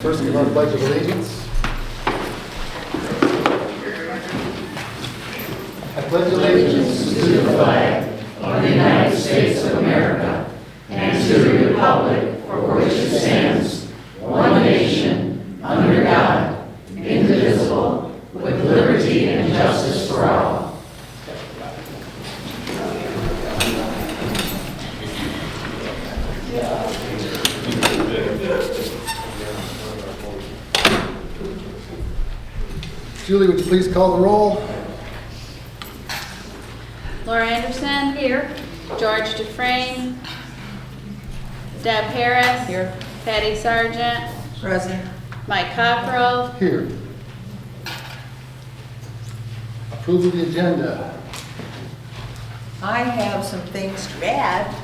First, give our pledge of allegiance. I pledge allegiance to the flag of the United States of America and to the republic for which it stands, one nation, under God, indivisible, with liberty and justice for all. Julie, would you please call the roll? Laura Anderson. Here. George Dufresne. Deb Harris. Here. Patty Sargent. Present. Mike Cockrell. Here. Approve of the agenda. I have some things to add.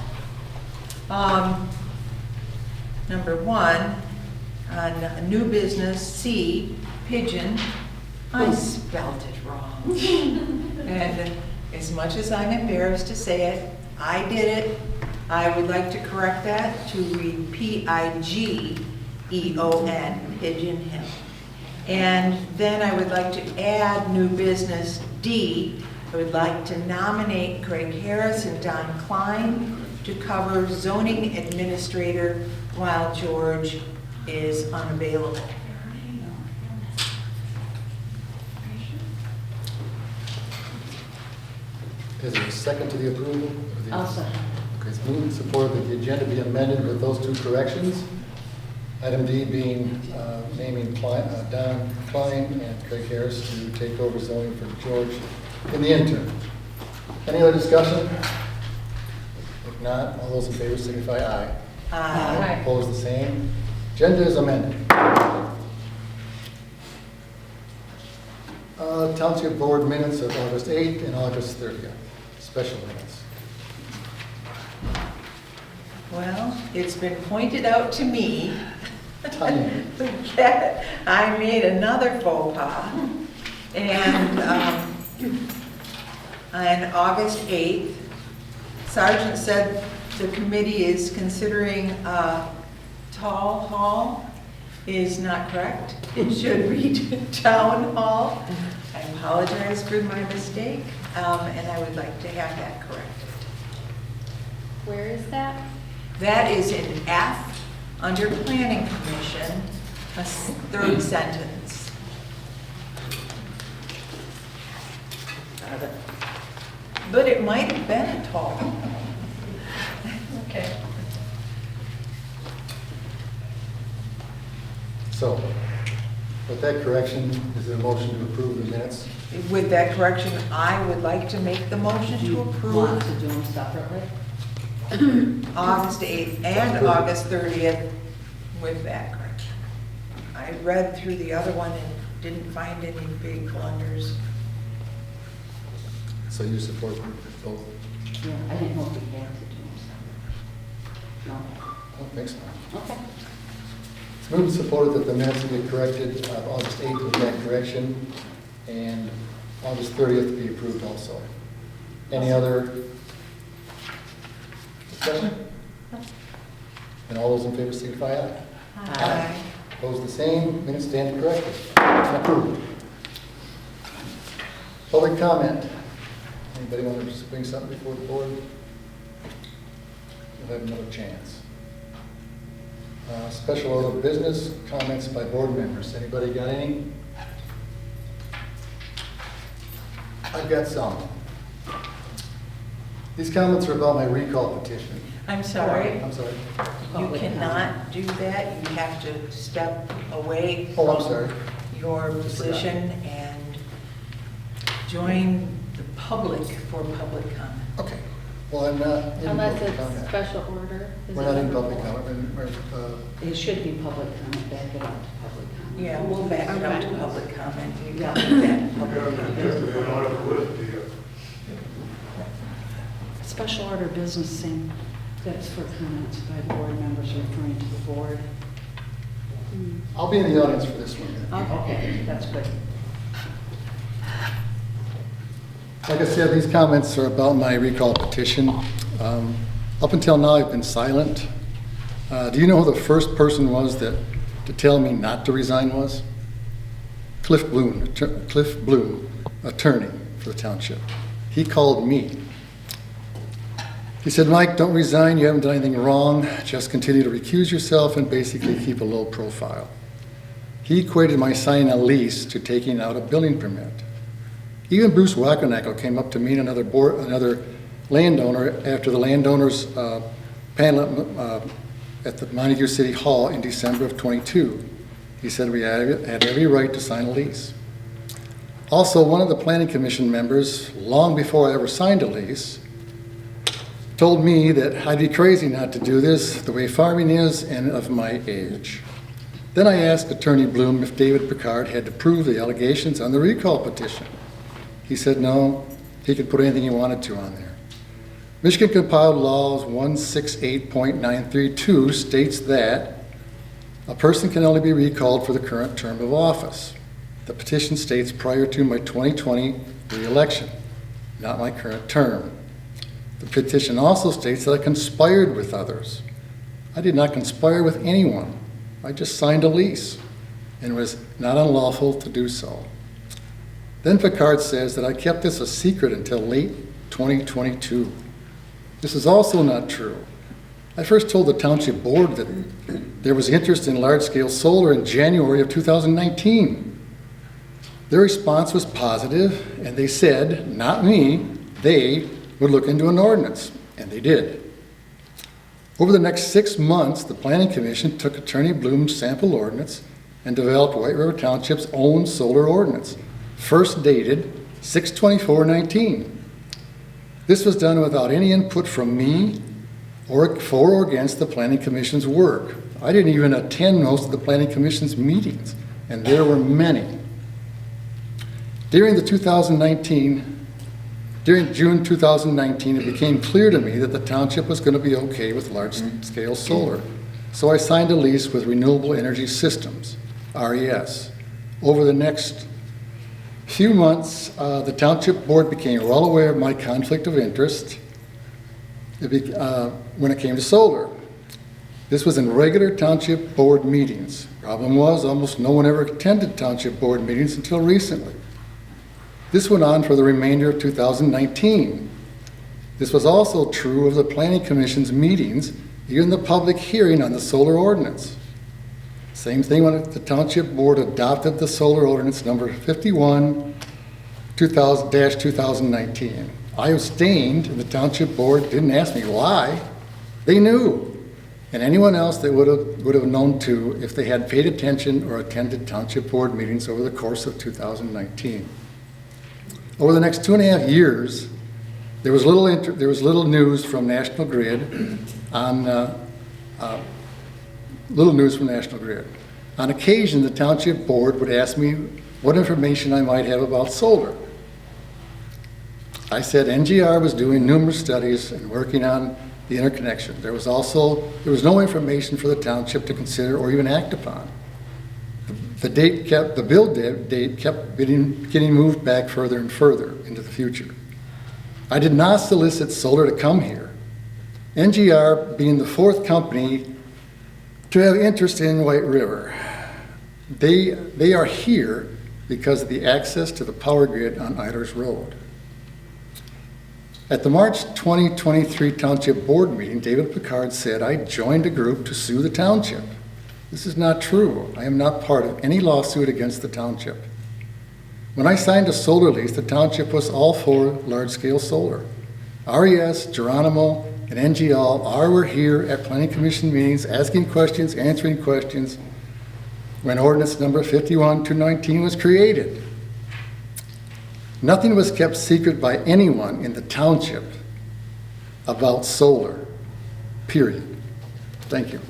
Number one, on new business C, pigeon, I spelled it wrong. And as much as I'm embarrassed to say it, I did it. I would like to correct that to read Pigeon, pigeon hill. And then I would like to add new business D. I would like to nominate Craig Harris and Don Klein to cover zoning administrator while George is unavailable. Is there a second to the approval? I'll second. Okay, it's moved and supported that the agenda be amended with those two corrections. Item D being naming Don Klein and Craig Harris to take over zoning for George in the interim. Any other discussion? If not, all those in favor signify aye. Aye. Opposed, the same. Agenda is amended. Township Board minutes of August 8th and August 30th. Special minutes. Well, it's been pointed out to me Tanya. that I made another faux pas. And on August 8th, Sergeant said the committee is considering Tall Hall is not correct. It should read Town Hall. I apologize for my mistake, and I would like to have that corrected. Where is that? That is in F, under Planning Commission, a third sentence. But it might have been a tall. Okay. So, with that correction, is there a motion to approve the minutes? With that correction, I would like to make the motion to Want approve to do them separately? August 8th and August 30th with that correction. I read through the other one and didn't find any big blunders. So you support both? Yeah, I didn't know if we had to do them separately. No? I don't think so. Okay. It's moved and supported that the minutes be corrected, August 8th with that correction, and August 30th be approved also. Any other discussion? And all those in favor signify aye. Aye. Opposed, the same. Minutes stand corrected and approved. Public comment. Anybody want to bring something before the board? You'll have another chance. Special order of business, comments by board members. Anybody got any? I've got some. These comments are about my recall petition. I'm sorry. I'm sorry. You cannot do that. You have to step away Oh, I'm from sorry. your Just forgot. position and join the public for public comment. Okay. Well, I'm not in Unless public it's comment. special order. Is We're it not in under- public comment. It should be public comment, back it up to public comment. Yeah, we'll back it up to Okay. public comment. You Yeah. got that public comment. Special order business, same, that's for comments by board members referring to the board. I'll be in the audience for this one. Okay, that's good. Like I said, these comments are about my recall petition. Up until now, I've been silent. Do you know who the first person was that to tell me not to resign was? Cliff Bloom, attorney for the township. He called me. He said, Mike, don't resign. You haven't done anything wrong. Just continue to recuse yourself and basically keep a low profile. He equated my signing a lease to taking out a building permit. Even Bruce Wackernackle came up to me and another landowner after the landowners panel at the Montague City Hall in December of '22. He said we had every right to sign a lease. Also, one of the planning commission members, long before I ever signed a lease, told me that I'd be crazy not to do this, the way farming is and of my age. Then I asked Attorney Bloom if David Picard had to prove the allegations on the recall petition. He said no, he could put anything he wanted to on there. Michigan Compiled Laws 168.932 states that a person can only be recalled for the current term of office. The petition states prior to my 2020 re-election, not my current term. The petition also states that I conspired with others. I did not conspire with anyone. I just signed a lease, and it was not unlawful to do so. Then Picard says that I kept this a secret until late 2022. This is also not true. I first told the township board that there was interest in large-scale solar in January of 2019. Their response was positive, and they said, not me, they would look into an ordinance, and they did. Over the next 6 months, the Planning Commission took Attorney Bloom's sample ordinance and developed White River Township's own solar ordinance, first dated 6/24/19. This was done without any input from me or for or against the Planning Commission's work. I didn't even attend most of the Planning Commission's meetings, and there were many. During June 2019, it became clear to me that the township was going to be okay with large-scale solar. So I signed a lease with Renewable Energy Systems, RES. Over the next few months, the township board became well aware of my conflict of interest when it came to solar. This was in regular township board meetings. Problem was, almost no one ever attended township board meetings until recently. This went on for the remainder of 2019. This was also true of the Planning Commission's meetings, even the public hearing on the solar ordinance. Same thing when the Township Board adopted the solar ordinance number 51/2019. I abstained, and the Township Board didn't ask me why. They knew, and anyone else that would have known too if they had paid attention or attended Township Board meetings over the course of 2019. Over the next 2.5 years, there was little news from National Grid on On occasion, the Township Board would ask me what information I might have about solar. I said NGR was doing numerous studies and working on the interconnection. There was no information for the township to consider or even act upon. The bill date kept getting moved back further and further into the future. I did not solicit solar to come here. NGR being the fourth company to have interest in White River. They are here because of the access to the power grid on Eilers Road. At the March 2023 Township Board meeting, David Picard said I joined a group to sue the township. This is not true. I am not part of any lawsuit against the township. When I signed a solar lease, the township was all for large-scale solar. RES, Geronimo, and NG all were here at Planning Commission meetings asking questions, answering questions when ordinance number 51/2019 was created. Nothing was kept secret by anyone in the township about solar, period. Thank you.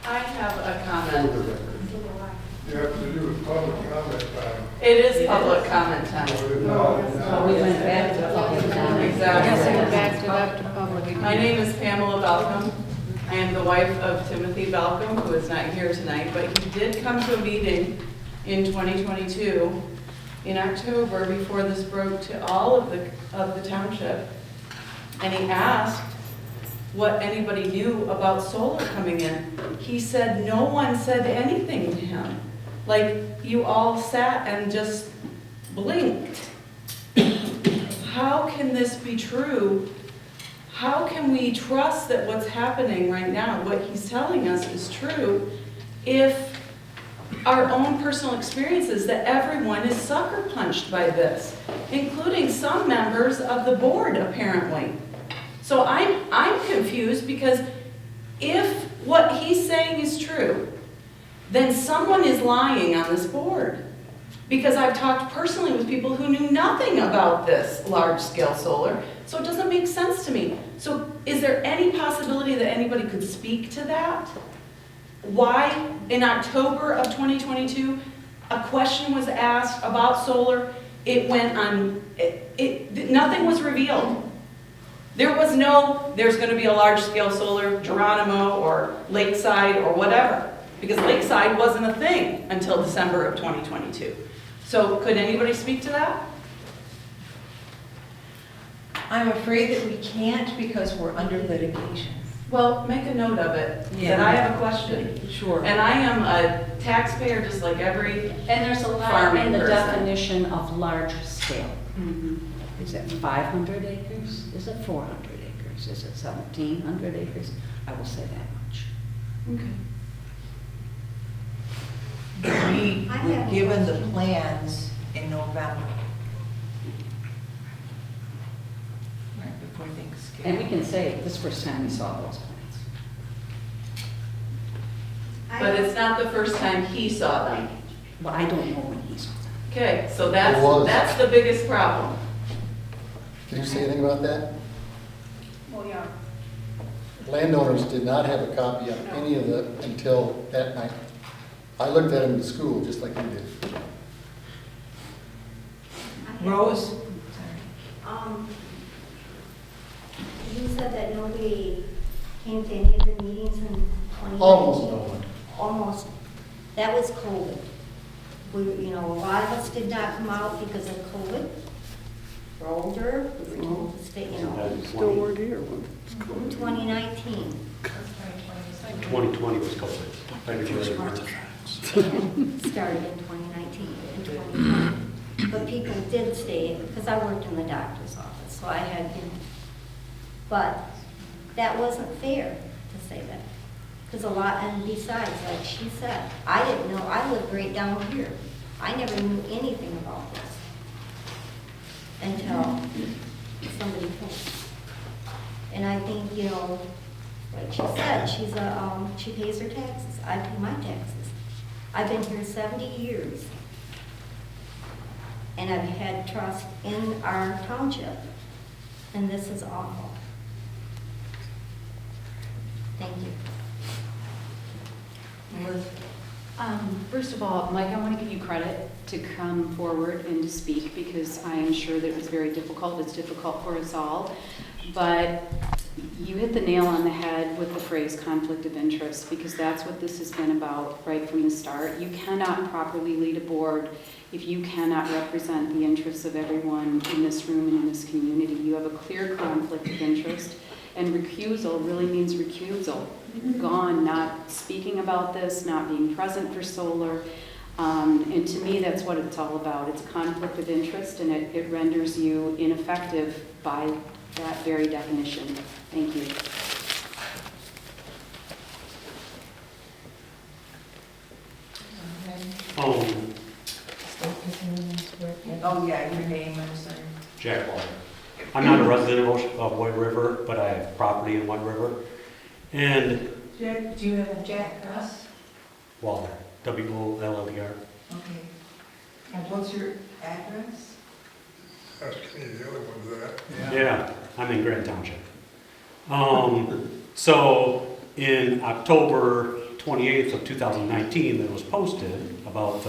I have a comment. You have to do with public comment time. It is public comment time. We went back to public comment. Exactly. Backed it up to public. My name is Pamela Balcom. I am the wife of Timothy Balcom, who is not here tonight, but he did come to a meeting in 2022 in October before this broke to all of the township. And he asked what anybody knew about solar coming in. He said no one said anything to him. Like, you all sat and just blinked. How can this be true? How can we trust that what's happening right now, what he's telling us is true, if our own personal experiences that everyone is sucker punched by this, including some members of the board apparently. So I'm confused because if what he's saying is true, then someone is lying on this board. Because I've talked personally with people who knew nothing about this large-scale solar, so it doesn't make sense to me. So is there any possibility that anybody could speak to that? Why in October of 2022, a question was asked about solar, it went on, nothing was revealed. There was no, there's gonna be a large-scale solar, Geronimo or Lakeside or whatever, because Lakeside wasn't a thing until December of 2022. So could anybody speak to that? I'm afraid that we can't because we're under litigation. Well, make a note of it, Yeah. that I have a question. Sure. And I am a taxpayer just like every, And there's a lot Farming in the person. definition of large scale. Is it 500 acres? Is it 400 acres? Is it 1,700 acres? I will say that much. okay. We were given the plans in November. Right before things get. And we can say this first time we saw those plans. But it's not the first time he saw them. Well, I don't know when he saw them. Okay, so It was. that's the biggest problem. Can you say anything about that? Well, yeah. Landowners did not have a copy of any of the until that night. I looked at them in school, just like you did. Rose? You said that nobody came to any of the meetings in 2019? Almost no one. Almost. That was COVID. We, a lot of us did not come out because of COVID. We're older, we were told to stay, Still weren't here when 2019. 2020 was COVID. Right before the winter. Started in 2019, in 2020. But people did stay, because I worked in the doctor's office, so I had been. But that wasn't fair to say that. Because a lot, and besides, like she said, I didn't know, I lived right down here. I never knew anything about this until somebody told me. And I think, like she said, she pays her taxes. I pay my taxes. I've been here 70 years. And I've had trust in our township. And this is awful. Thank you. First of all, Mike, I want to give you credit to come forward and to speak because I am sure that it was very difficult. It's difficult for us all. But you hit the nail on the head with the phrase conflict of interest because that's what this has been about right from the start. You cannot properly lead a board if you cannot represent the interests of everyone in this room and in this community. You have a clear conflict of interest. And recusal really means recusal. Gone, not speaking about this, not being present for solar. And to me, that's what it's all about. It's a conflict of interest, and it renders you ineffective by that very definition. Thank you. Oh, yeah, your name, I'm sorry. Jack Waller. I'm not a resident of White River, but I have property in White River. And Jack, do you have a Jack Russ? Waller, W-O-L-L-E-R. Okay. And what's your address? Ask me the other one's that. Yeah, I'm in Grand Township. So in October 28th of 2019, it was posted about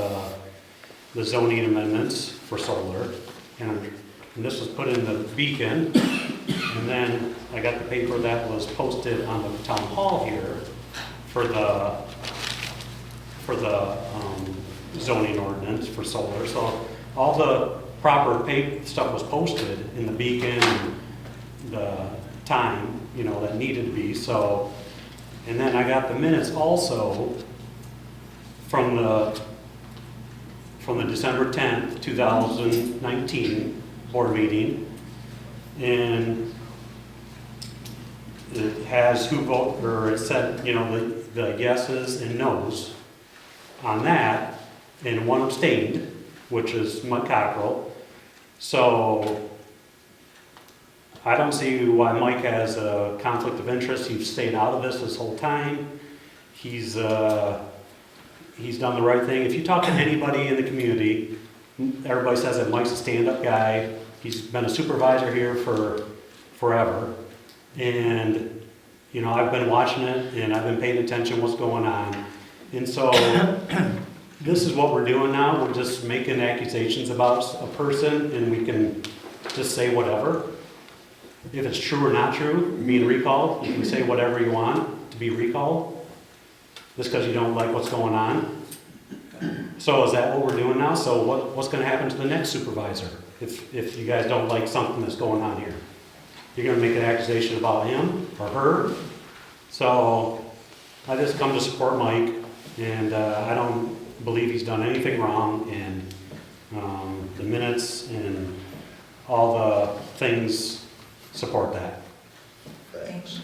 the zoning amendments for solar. And this was put in the Beacon. And then I got the paper that was posted on the town hall here for the zoning ordinance for solar. So all the proper stuff was posted in the Beacon, the time, you know, that needed to be, so. And then I got the minutes also from the December 10th, 2019 board meeting. And it has who vote, or it said, you know, the yeses and nos on that, and one abstained, which is Mike Cockrell. So I don't see why Mike has a conflict of interest. He's stayed out of this whole time. He's done the right thing. If you talk to anybody in the community, everybody says that Mike's a stand-up guy. He's been a supervisor here for forever. And, you know, I've been watching it and I've been paying attention what's going on. And so this is what we're doing now. We're just making accusations about a person and we can just say whatever. If it's true or not true, being recalled, you can say whatever you want to be recalled. Just because you don't like what's going on. So is that what we're doing now? So what's going to happen to the next supervisor if you guys don't like something that's going on here? You're going to make an accusation about him or her? So I just come to support Mike, and I don't believe he's done anything wrong, and the minutes and all the things support that. Thanks.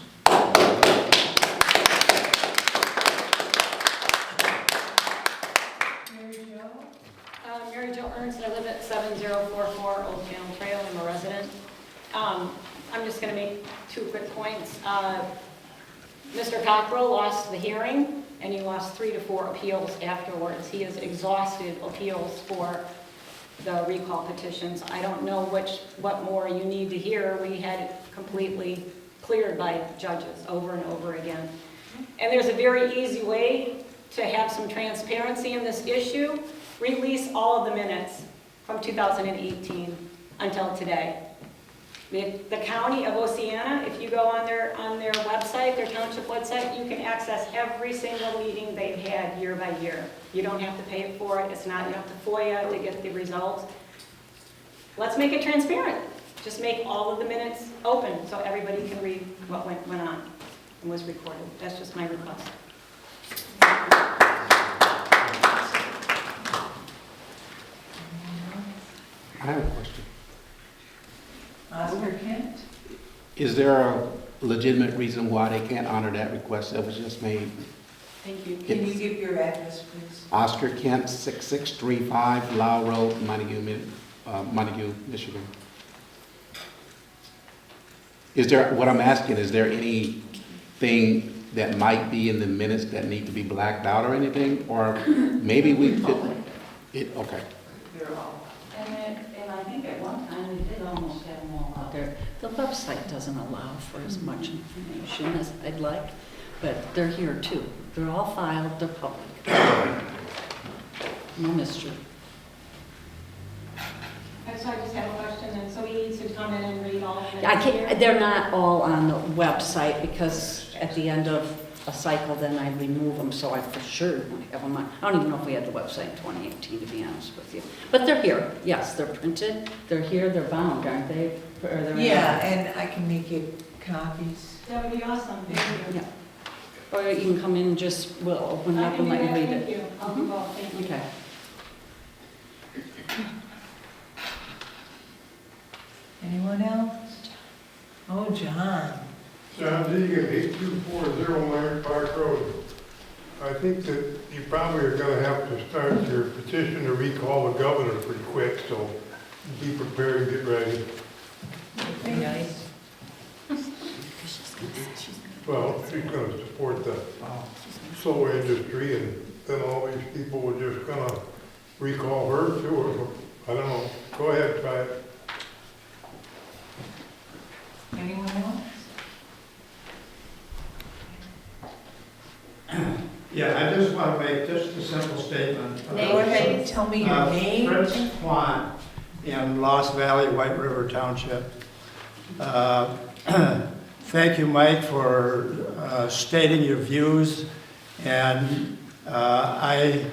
Mary Jo Ernst, I live at 7044 Old Channel Trail. I'm a resident. I'm just going to make 2 quick points. Mr. Cockrell lost the hearing, and he lost 3 to 4 appeals afterwards. He has exhausted appeals for the recall petitions. I don't know what more you need to hear. We had it completely cleared by judges over and over again. And there's a very easy way to have some transparency in this issue. Release all of the minutes from 2018 until today. The county of Oceana, if you go on their website, their township website, you can access every single meeting they've had year by year. You don't have to pay for it. It's not, you have to FOIA to get the results. Let's make it transparent. Just make all of the minutes open so everybody can read what went on and was recorded. That's just my request. I have a question. Oscar Kent? Is there a legitimate reason why they can't honor that request that was just made? Thank you. Can you give your address, please? Oscar Kent, 6635 Lau Road, Montague, Michigan. Is there, what I'm asking, is there anything that might be in the minutes that need to be blacked out or anything? Or maybe we could, okay. They're all. And I think at one time they did almost have them all out there. The website doesn't allow for as much information as I'd like, but they're here too. They're all filed, they're public. No mystery. So I just have a question, and so he needs to come in and read all of it. I can't, they're not all on the website because at the end of a cycle, then I remove them, so I for sure don't have them on. I don't even know if we had the website in 2018, to be honest with you. But they're here, yes, they're printed, they're here, they're bound, aren't they? Or they're Yeah, and I can make it copies. That would be awesome, thank you. Yeah. Or you can come in and just, we'll open it I up can and do let you that, read thank it. you. I'll do both, thank you. Okay. Anyone else? Oh, John. John Deegan, 8240 Myers Park Road. I think that you probably are going to have to start your petition to recall the governor pretty quick, so be prepared and get ready. Very nice. Well, she's going to support the solar industry, and then all these people were just going to recall her too, or, I don't know. Go ahead, try it. Anyone else? Yeah, I just want to make just a simple statement. Go ahead, tell me your name. Fritz Quant in Lost Valley, White River Township. Thank you, Mike, for stating your views. And I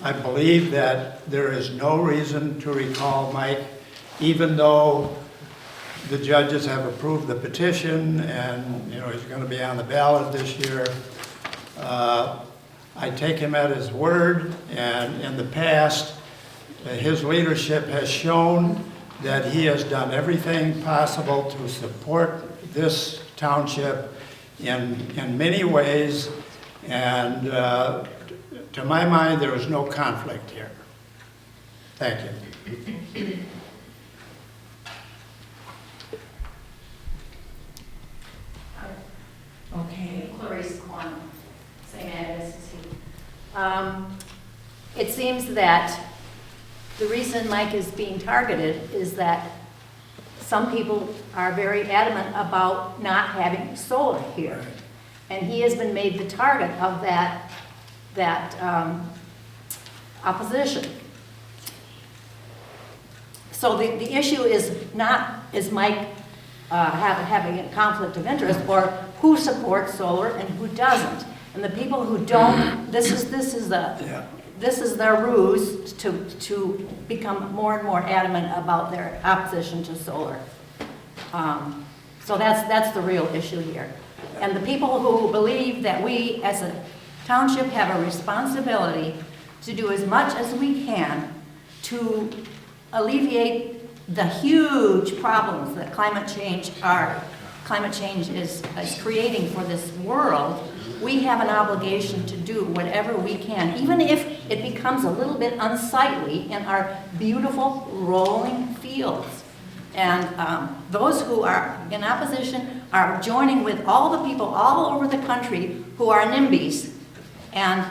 I believe that there is no reason to recall Mike, even though the judges have approved the petition and, he's going to be on the ballot this year. I take him at his word, and in the past, his leadership has shown that he has done everything possible to support this township in many ways, and to my mind, there is no conflict here. Thank you. Okay. Clarice Quan, same address as he. It seems that the reason Mike is being targeted is that some people are very adamant about not having solar here. And he has been made the target of that opposition. So the issue is not, is Mike having a conflict of interest, or who supports solar and who doesn't. And the people who don't, this is their ruse to become more and more adamant about their opposition to solar. So that's the real issue here. And the people who believe that we as a township have a responsibility to do as much as we can to alleviate the huge problems that climate change is creating for this world, we have an obligation to do whatever we can, even if it becomes a little bit unsightly in our beautiful rolling fields. And those who are in opposition are joining with all the people all over the country who are NIMBYs. And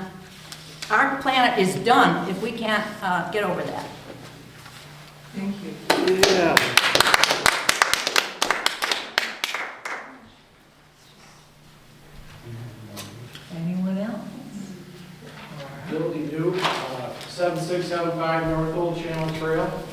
our planet is done if we can't get over that. Thank you. Yeah. Anyone else? Billy Duke, 7675 North Old Channel Trail.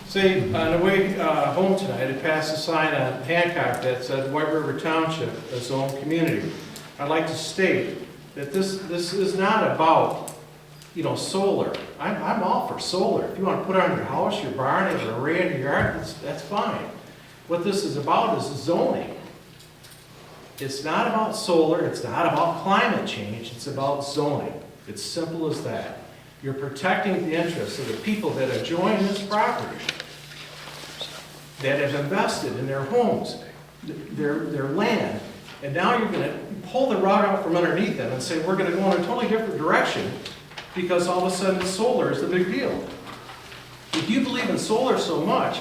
See, on the way home tonight, I passed a sign on Hancock that said White River Township, a zone community. I'd like to state that this is not about, solar. I'm all for solar. If you want to put it on your house, your barn, an array in your yard, that's fine. What this is about is zoning. It's not about solar, it's not about climate change, it's about zoning. It's simple as that. You're protecting the interests of the people that have joined this property, that have invested in their homes, their land, and now you're going to pull the rug out from underneath them and say, we're going to go in a totally different direction because all of a sudden solar is the big deal. If you believe in solar so much,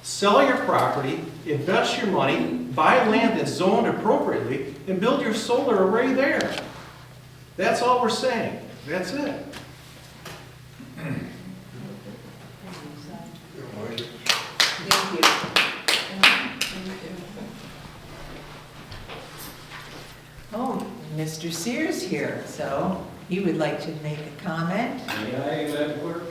sell your property, invest your money, buy land that's zoned appropriately, and build your solar array there. That's all we're saying. That's it. Thank you. Oh, Mr. Sears here, so he would like to make a comment. May I, Madam Clerk?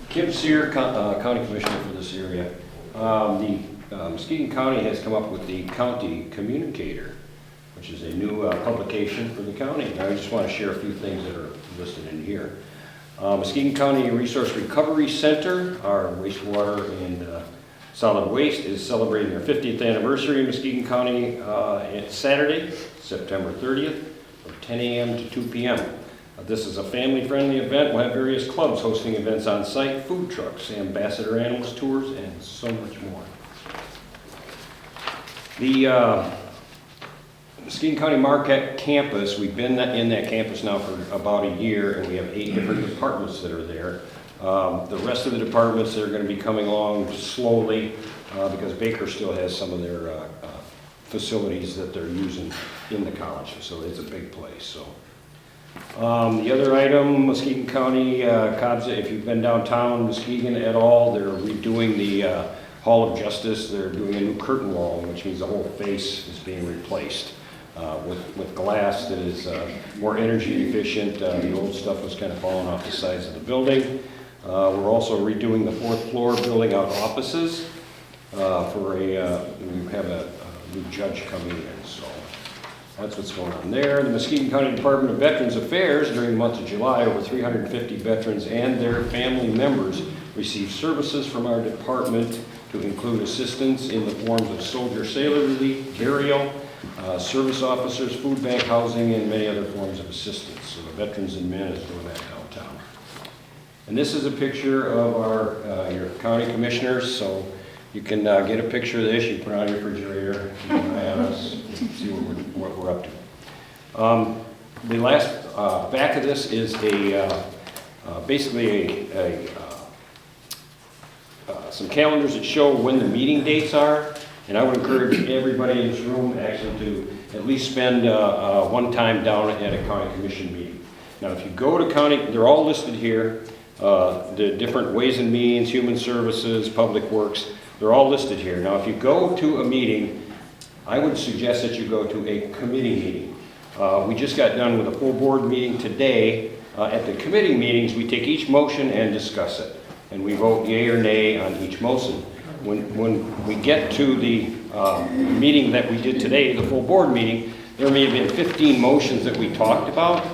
Kim Sear, County Commissioner for this area. Muskegon County has come up with the County Communicator, which is a new publication for the county. And I just want to share a few things that are listed in here. Muskegon County Resource Recovery Center, our wastewater and solid waste, is celebrating their 50th anniversary in Muskegon County Saturday, September 30th, from 10 a.m. to 2 p.m. This is a family-friendly event. We'll have various clubs hosting events on site, food trucks, ambassador animals tours, and so much more. The Muskegon County Marquette campus, we've been in that campus now for about a year, and we have 8 different departments that are there. The rest of the departments that are going to be coming along slowly because Baker still has some of their facilities that they're using in the college, so it's a big place. So. The other item, Muskegon County, if you've been downtown Muskegon at all, they're redoing the Hall of Justice. They're doing a new curtain wall, which means the whole face is being replaced with glass that is more energy efficient. The old stuff was kind of falling off the sides of the building. We're also redoing the 4th floor, building out offices we have a new judge coming in. So That's what's going on there. The Muskegon County Department of Veterans Affairs, during the month of July, over 350 veterans and their family members received services from our department to include assistance in the forms of soldier sailor relief, burial, service officers, food bank housing, and many other forms of assistance. So the Veterans and Men is doing that downtown. And this is a picture of our your county commissioners, so you can get a picture of this, you put it on your refrigerator, keep an eye on us, see what we're up to. The last back of this is basically some calendars that show when the meeting dates are, and I would encourage everybody in this room actually to at least spend one time down at a county commission meeting. Now, if you go to county, they're all listed here, the different ways and means, human services, public works, they're all listed here. Now, if you go to a meeting, I would suggest that you go to a committee meeting. We just got done with a full board meeting today. At the committee meetings, we take each motion and discuss it, and we vote yea or nay on each motion. When we get to the meeting that we did today, the full board meeting, there may have been 15 motions that we talked about,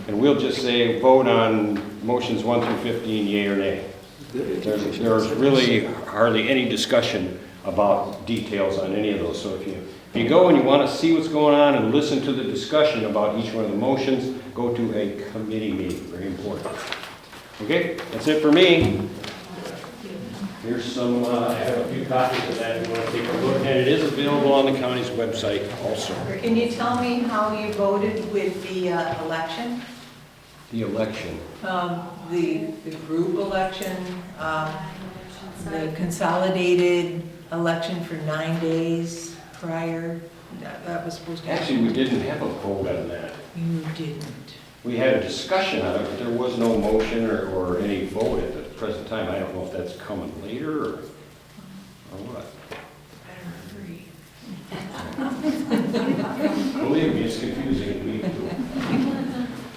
and we'll just say vote on motions 1 through 15, yea or nay. There's really hardly any discussion about details on any of those. So if you go and you want to see what's going on and listen to the discussion about each one of the motions, go to a committee meeting. Very important. Okay, that's it for me. Here's some, I have a few copies of that if you want to take a look, and it is available on the county's website also. Can you tell me how you voted with the election? The election. The group election, the consolidated election for 9 days prior, that was supposed to happen. Actually, we didn't have a vote on that. You didn't. We had a discussion on it, but there was no motion or any vote at the present time. I don't know if that's coming later or what. Believe me, it's confusing me too.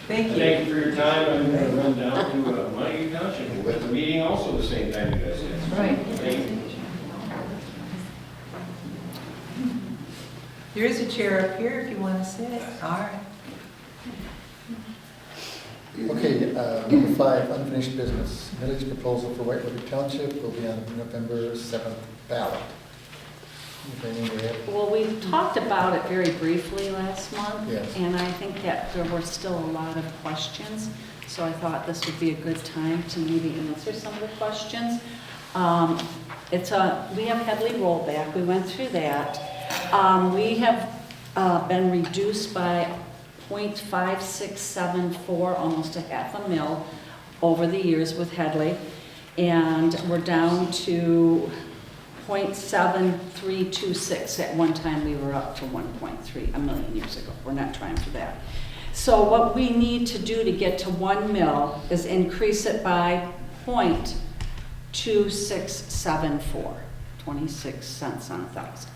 Thank you. Thank you for your time. I'm going to run down to Montague Township. We'll have the meeting also the same time you guys did. Right. Thank you. There is a chair up here if you want to sit. All right. Okay, number 5, unfinished business. Village proposal for White River Township will be on the November 7th ballot. Well, we talked about it very briefly last month, Yes. and I think that there were still a lot of questions, so I thought this would be a good time to maybe answer some of the questions. We have Headley rollback, we went through that. We have been reduced by 0.5674, almost a half a mil over the years with Headley, and we're down to 0.7326. At one time we were up to 1.3 a million years ago. We're not trying for that. So what we need to do to get to 1 mil is increase it by 0.2674, 26 cents on 1,000.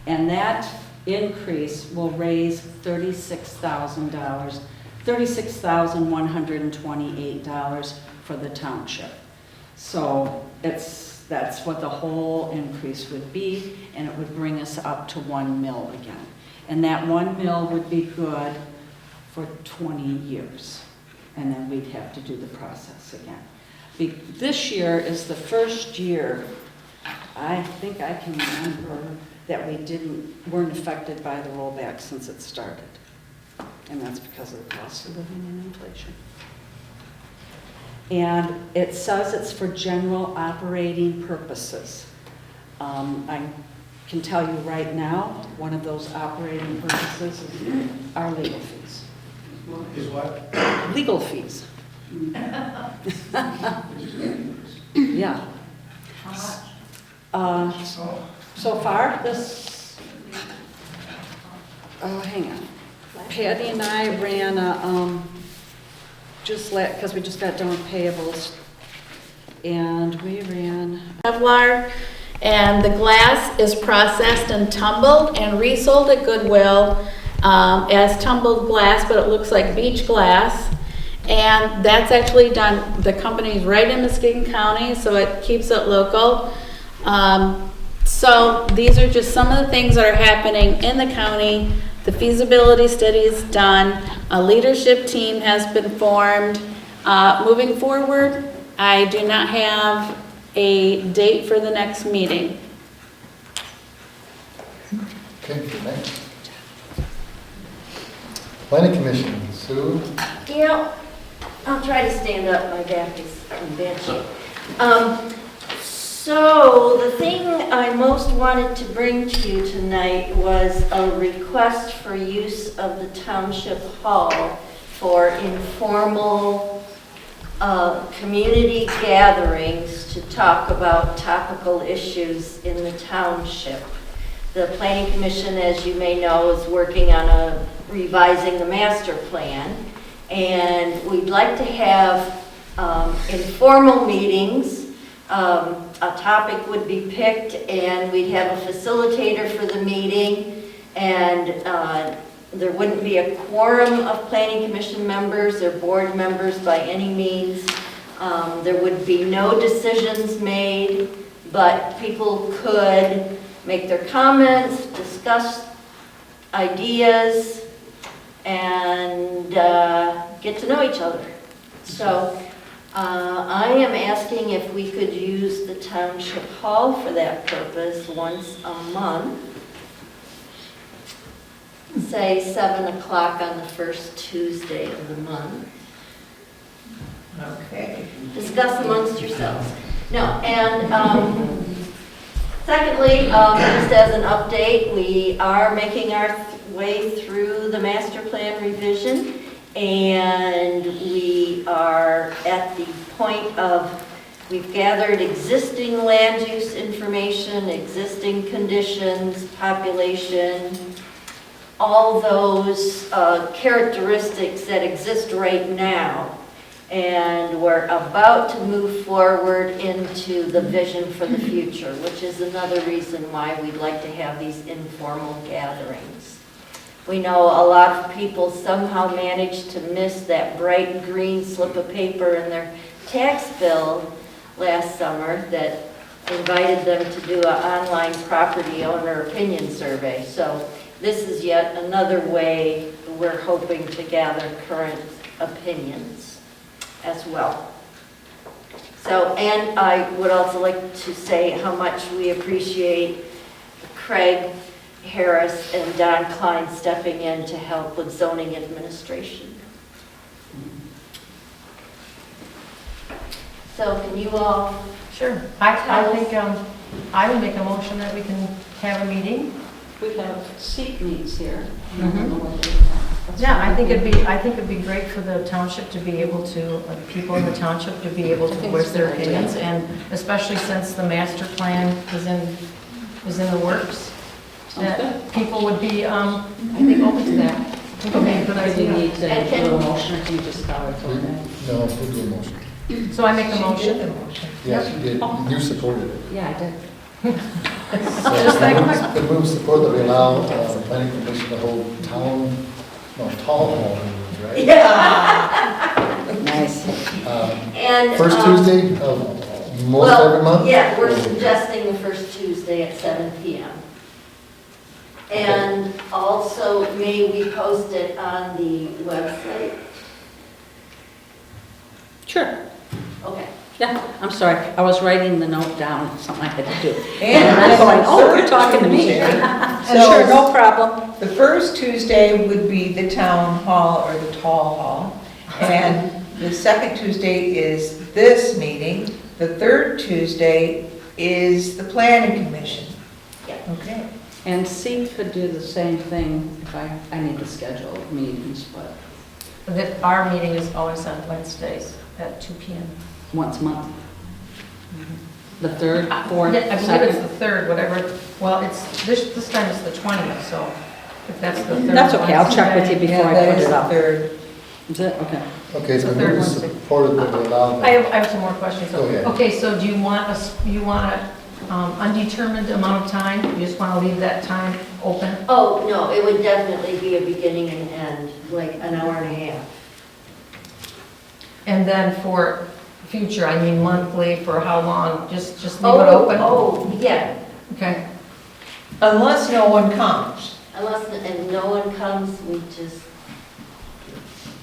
And that increase will raise $36,000, $36,128 for the township. So that's what the whole increase would be, and it would bring us up to 1 mil again. And that 1 mil would be good for 20 years, and then we'd have to do the process again. This year is the first year, I think I can remember, that we weren't affected by the rollback since it started. And that's because of the cost of living and inflation. And it says it's for general operating purposes. I can tell you right now, one of those operating purposes is our legal fees. Is what? Legal fees. Yeah. So far, hang on. Patty and I ran because we just got done with payables, and we ran Kevlar, and the glass is processed and tumbled and resold at Goodwill as tumbled glass, but it looks like beach glass. And that's actually done, the company's right in Muskegon County, so it keeps it local. So these are just some of the things that are happening in the county The feasibility study is done. A leadership team has been formed. Moving forward, I do not have a date for the next meeting. Okay, thanks. Planning Commission, Sue? Yeah, I'll try to stand up, my back is in bad shape. So the thing I most wanted to bring to you tonight was a request for use of the Township Hall for informal community gatherings to talk about topical issues in the township. The Planning Commission, as you may know, is working on revising the master plan, and we'd like to have informal meetings. A topic would be picked, and we'd have a facilitator for the meeting, and there wouldn't be a quorum of Planning Commission members or board members by any means. There would be no decisions made, but people could make their comments, discuss ideas, and get to know each other. So I am asking if we could use the Township Hall for that purpose once a month. Say 7 o'clock on the first Tuesday of the month. Okay. Discuss amongst yourselves. No, and secondly, just as an update, we are making our way through the master plan revision, and we are at the point of, we've gathered existing land use information, existing conditions, population, all those characteristics that exist right now. And we're about to move forward into the vision for the future, which is another reason why we'd like to have these informal gatherings. We know a lot of people somehow managed to miss that bright green slip of paper in their tax bill last summer that invited them to do an online property owner opinion survey. So this is yet another way we're hoping to gather current opinions as well. So, and I would also like to say how much we appreciate Craig Harris and Don Klein stepping in to help with zoning administration. So can you all? Sure. I think I would make a motion that we can have a meeting. We have seat meets here. Yeah, I think it'd be great for the township to be able to, people in the township to be able to voice their opinions, and especially since the master plan is in the works, that people would be, I think, open to that. I think it'd be a good Do you idea. need to do a motion, or can you just call it for that? No, we'll do a motion. So I make a motion. Yes, you did. You supported it. Yeah, I did. Just like The move support that we allow planning commission to hold town hall meetings, right? Yeah. Nice. And First Tuesday of most every month? Yeah, we're suggesting the first Tuesday at 7 p.m. And also, may we post it on the website? Sure. Okay. Yeah, I'm sorry, I was writing the note down, something I had to do. And I'm going, oh, you're talking to me. Sure, no problem. The first Tuesday would be the town hall or the tall hall. And the second Tuesday is this meeting. The third Tuesday is the planning commission. Yeah. Okay. And C could do the same thing if I need to schedule meetings, but that our meeting is always on Wednesdays at 2 p.m. once a month. The third, fourth, Yeah, I believe second. it's the third, whatever. Well, it's, this time it's the 20th, so if that's the third. That's okay, I'll check with you before I that put is it the up. third. Is it? Okay. Okay, so The we third move Wednesday. supported that we allow I that. have some more questions. Go ahead. Okay, so do you want a undetermined amount of time? You just want to leave that time open? Oh, no, it would definitely be a beginning and end, like an hour and a half. And then for future, I mean monthly, for how long? Just leave it open? Oh, yeah. Okay. Unless no one comes. Unless, and no one comes, we just,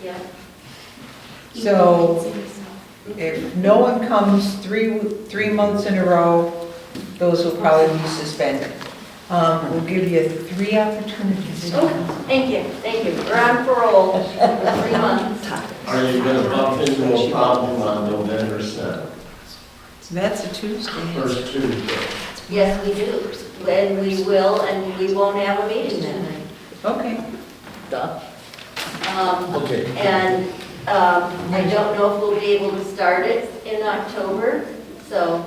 yeah. So if no one comes 3 months in a row, those will probably be suspended. We'll give you 3 opportunities. Oh, thank you. We're on parole for 3 months. Are you gonna bump into a problem on November 7th, That's a Tuesday. first Tuesday? Yes, we do. And we will, and we won't have a meeting that night. Okay. Duh. Okay. And I don't know if we'll be able to start it in October, so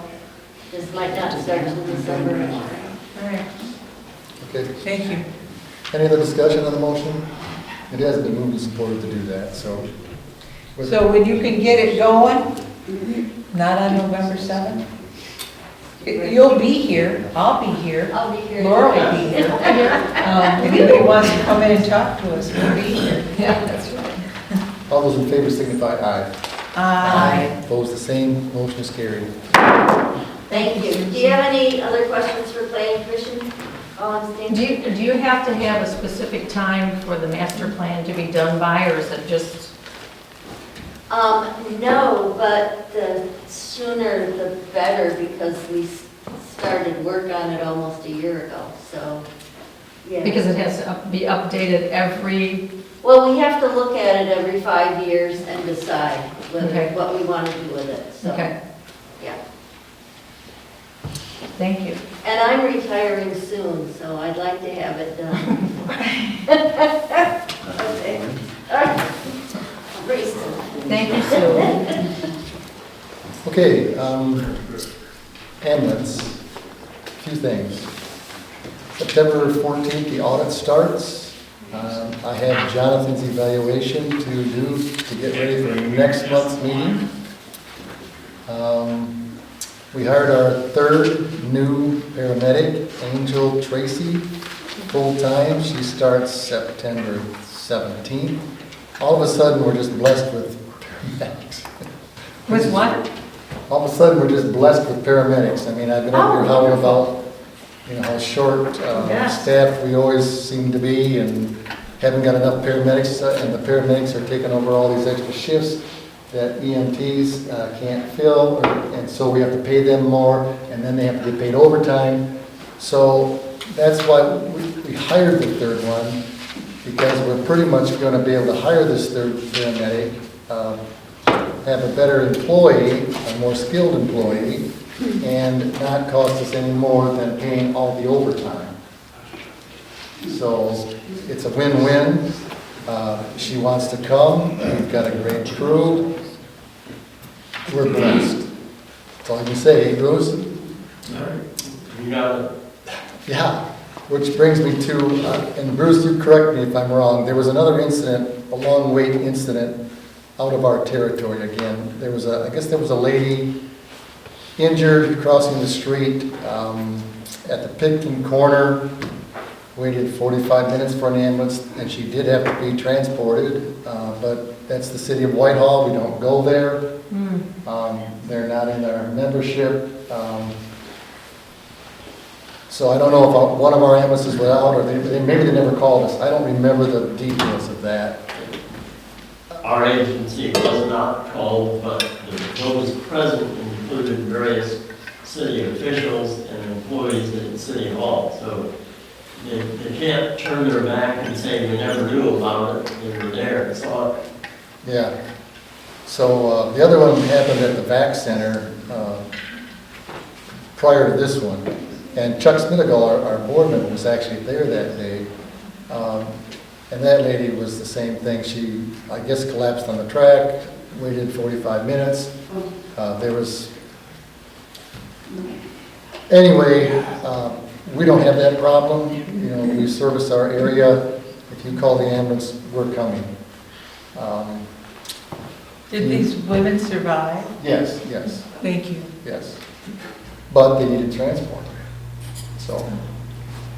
this might not start till December. All right. Okay. Thank you. Any other discussion on the motion? It has been moved and supported to do that, so. So when you can get it going, not on November 7th? You'll be here, I'll be here, I'll be here. Laura will be here. If anybody wants to come in and talk to us, we'll be here. Yeah, that's right. All those in favor signify aye. Aye. Opposed, the same. Motion is carried. Thank you. Do you have any other questions for Planning Commission? All in favor? Do you have to have a specific time for the master plan to be done by, or is it just? No, but the sooner the better, because we started work on it almost a year ago, so, yeah. Because it has to be updated every, Well, we have to look at it every 5 years and decide Okay. what we want to do with it, so, okay, yeah. thank you. And I'm retiring soon, so I'd like to have it done. Okay. All right. Pretty soon. Thank you, Sue. Okay, ambulance, a few things. September 14th, the audit starts. I have Jonathan's evaluation to do to get ready for next month's meeting. We hired our 3rd new paramedic, Angel Tracy, full-time. She starts September 17th. All of a sudden, we're just blessed with paramedics. With what? All of a sudden, we're just blessed with paramedics. I mean, I've been up here hollering about, how short Yes. staff we always seem to be, and haven't got enough paramedics, and the paramedics are taking over all these extra shifts that EMTs can't fill, and so we have to pay them more, and then they have to get paid overtime. So that's why we hired the 3rd one, because we're pretty much going to be able to hire this 3rd paramedic, have a better employee, a more skilled employee, and not cost us any more than paying all the overtime. So it's a win-win. She wants to come. We've got a great crew. We're blessed. That's all I can say, Bruce. You got it. Yeah, which brings me to, and Bruce, you correct me if I'm wrong, there was another incident, a long wait incident out of our territory again. There was I guess there was a lady injured crossing the street at the Pitkin corner, waited 45 minutes for an ambulance, and she did have to be transported, but that's the city of Whitehall, we don't go there. They're not in our membership. So I don't know if one of our ambulances were out, or maybe they never called us. I don't remember the details of that. Our agency was not called, but those present included various city officials and employees at City Hall. So they can't turn their back and say we never knew about it, they were there and saw it. Yeah. So the other one happened at the VAC Center prior to this one. And Chuck Smithigal, our board member, was actually there that day. And that lady was the same thing. She, I guess, collapsed on the track, waited 45 minutes. There was, anyway, we don't have that problem. We service our area. If you call the ambulance, we're coming. Did these women survive? Yes, yes, Thank you. yes. But they needed transport. So,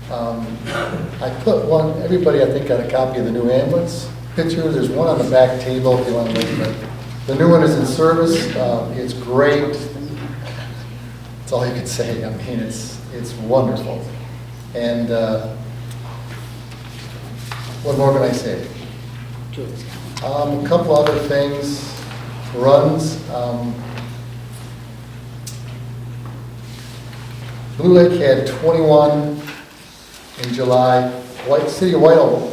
I put one, everybody I think got a copy of the new ambulance picture. There's one on the back table if you want to look at it. The new one is in service. It's great. That's all you could say. I mean, it's wonderful. And What more can I say? Julie's got A couple other things, runs. Blue Lake had 21 in July. City of Whitehall,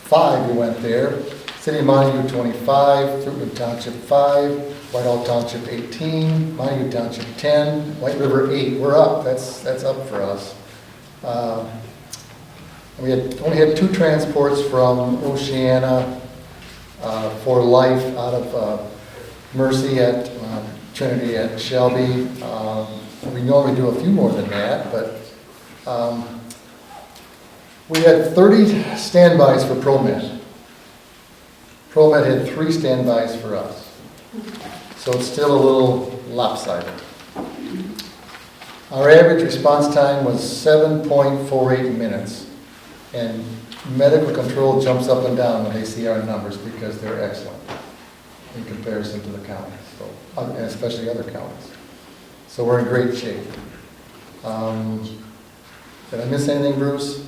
5 we went there. City of Montague, 25. Fruitland Township, 5. Whitehall Township, 18. Montague Township, 10. White River, 8. We're up. That's up for us. We only had 2 transports from Oceana for life out of Mercy at Trinity at Shelby. We normally do a few more than that, but we had 30 standbys for ProMed. ProMed had 3 standbys for us. So it's still a little lopsided. Our average response time was 7.48 minutes. And medical control jumps up and down when they see our numbers because they're excellent in comparison to the counties, so, and especially other counties. So we're in great shape. Did I miss anything, Bruce?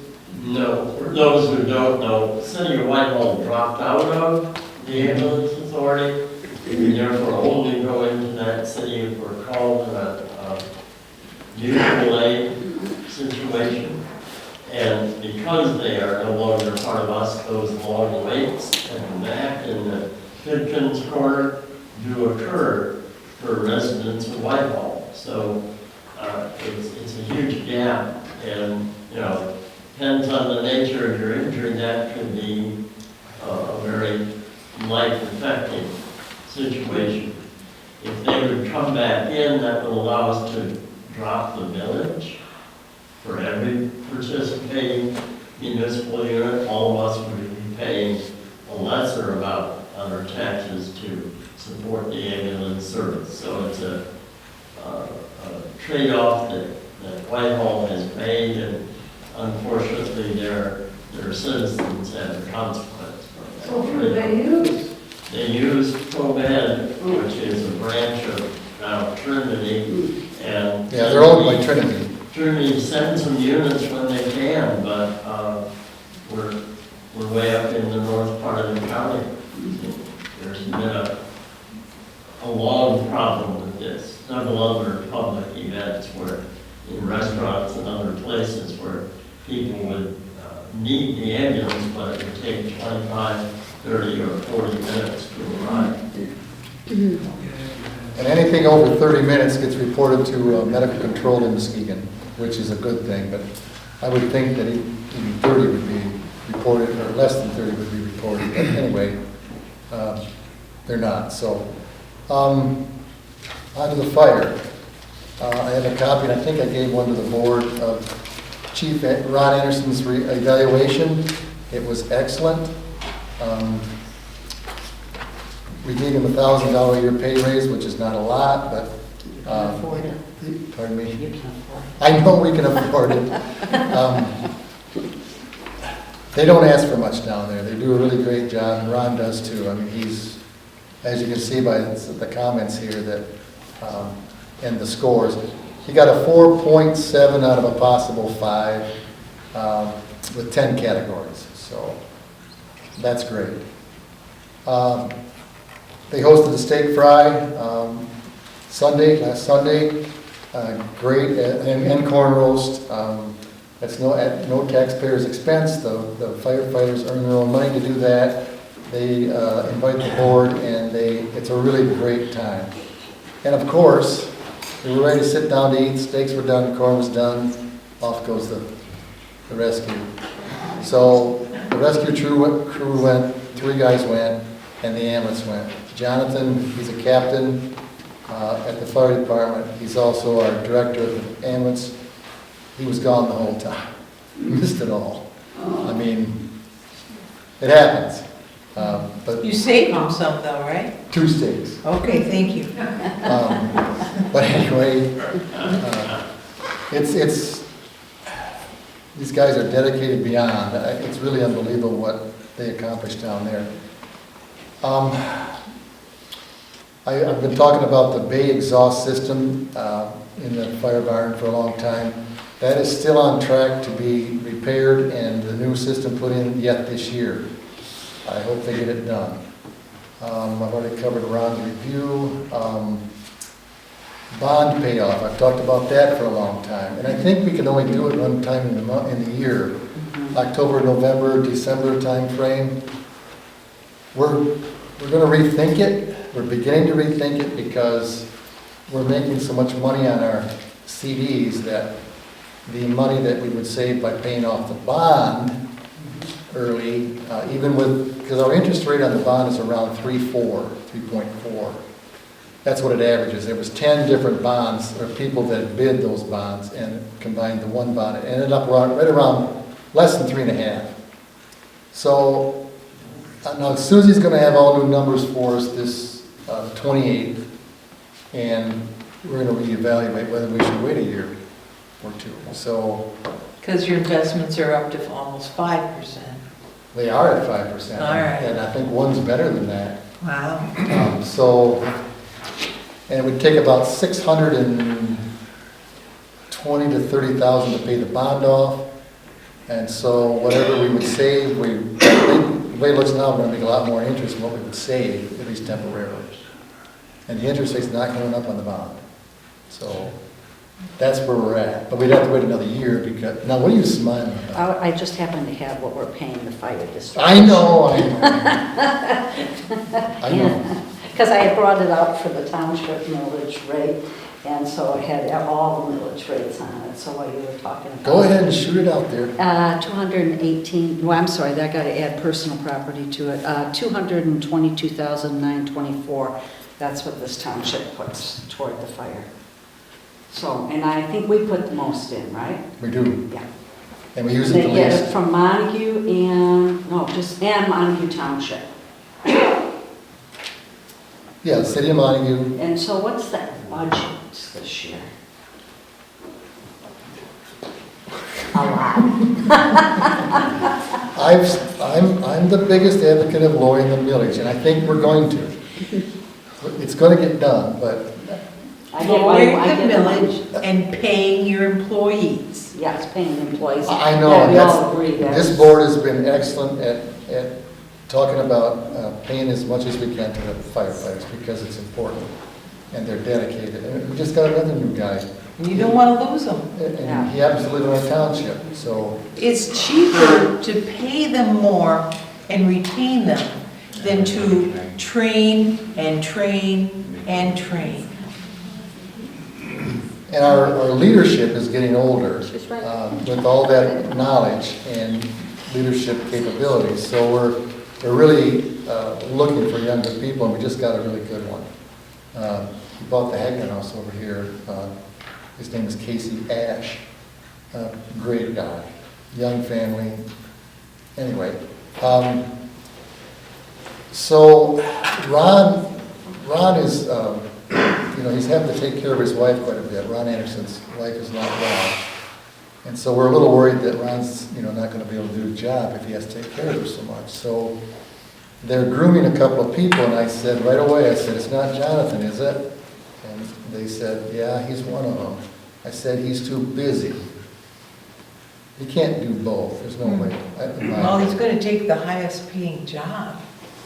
No. For those who don't know, the City of Whitehall dropped out of the ambulance authority. We therefore only go into that city if we're called in a mutual aid situation. And because they are no longer part of us, those long waits at the back in the Pickens corner do occur for residents of Whitehall. So it's a huge gap, and depends on the nature of your injury. That could be a very life-affecting situation. If they would come back in, that would allow us to drop the millage for every participating municipal unit. All of us would be paying a lesser amount on our taxes to support the ambulance service. So it's a trade-off that Whitehall has made, and unfortunately their citizens have the consequence from that. So who do they use? They use ProMed, which is a branch of Trinity, and Yeah, they're owned by Trinity. Trinity sends some units when they can, but we're way up in the north part of the county. There's been a long problem with this. Several other public events where in restaurants and other places where people would need the ambulance, but it would take 25, 30, or 40 minutes to arrive. And anything over 30 minutes gets reported to medical control in Muskegon, which is a good thing, but I would think that even 30 would be reported, or less than 30 would be reported. But anyway, they're not. So, on to the fire. I have a copy, and I think I gave one to the board of Chief Ron Anderson's evaluation. It was excellent. We gave him a $1,000 a year pay raise, which is not a lot, but afford it. pardon me. You can afford it. I know we can afford it. They don't ask for much down there. They do a really great job, and Ron does too. I mean, he's, as you can see by the comments here that, and the scores, he got a 4.7 out of a possible 5 with 10 categories. So that's great. They hosted a steak fry last Sunday. Great, and corn roast. That's at no taxpayer's expense. The firefighters earn their own money to do that. They invite the board, and it's a really great time. And of course, we were ready to sit down to eat. Steaks were done, corn was done. Off goes the rescue. So the rescue crew went, 3 guys went, and the ambulance went. Jonathan, he's a captain at the fire department. He's also our director of the ambulance. He was gone the whole time. Missed it all. I mean, it happens. But You saved him some though, right? 2 steaks. Okay, thank you. But anyway, it's these guys are dedicated beyond. It's really unbelievable what they accomplished down there. I've been talking about the bay exhaust system in the fire barn for a long time. That is still on track to be repaired and the new system put in yet this year. I hope they get it done. I've already covered Ron's review. Bond payoff, I've talked about that for a long time. And I think we can only do it one time in the year. October, November, December timeframe. We're going to rethink it. We're beginning to rethink it because we're making so much money on our CDs that the money that we would save by paying off the bond early, even with, because our interest rate on the bond is around 3.4. That's what it averages. There was 10 different bonds, or people that bid those bonds and combined the one bond. It ended up right around less than 3.5. So now Susie's going to have all new numbers for us this 28th, and we're going to reevaluate whether we should wait a year or two. So, Because your investments are up to almost 5%. they are at 5%. All right. And I think one's better than that. Wow. And it would take about $620,000 to $30,000 to pay the bond off. And so whatever we would save, the way it looks now, we're going to make a lot more interest than what we would save, at least temporarily. And the interest rate's not going up on the bond. So that's where we're at. But we'd have to wait another year because, now what are you smiling about? I just happen to have what we're paying the fire district. I know. I know. Because I had brought it out for the township millage rate, and so it had all the millage rates on it, so what you were talking about. Go ahead and shoot it out there. 218, well, I'm sorry, I got to add personal property to it. 222,924, that's what this township puts toward the fire. So, and I think we put the most in, right? We do. Yeah. And we use it the They get least. it from Montague and Montague Township. Yeah, the city of Montague. And so what's that budget this year? A lot. I'm the biggest advocate of lowering the millage, and I think we're going to. It's going to get done, but Lowering the millage and paying your employees. Yes, paying employees. I know. Yeah, we all agree that. This board has been excellent at talking about paying as much as we can to the firefighters because it's important and they're dedicated. And we just got another new guy. And you don't want to lose them. And he happens to live in our township, so. It's cheaper to pay them more and retain them than to train and train and train. And our leadership is getting older with all that knowledge and leadership capabilities. So we're really looking for younger people, and we just got a really good one. He bought the Hagner house over here. His name is Casey Ash. Great guy, young family. Anyway, so Ron is, he's having to take care of his wife quite a bit. Ron Anderson's wife is not well. And so we're a little worried that Ron's, not going to be able to do the job if he has to take care of her so much. So they're grooming a couple of people, and I said right away, it's not Jonathan, is it? And they said, yeah, he's one of them. I said, he's too busy. He can't do both. There's no way. Well, he's going to take the highest paying job.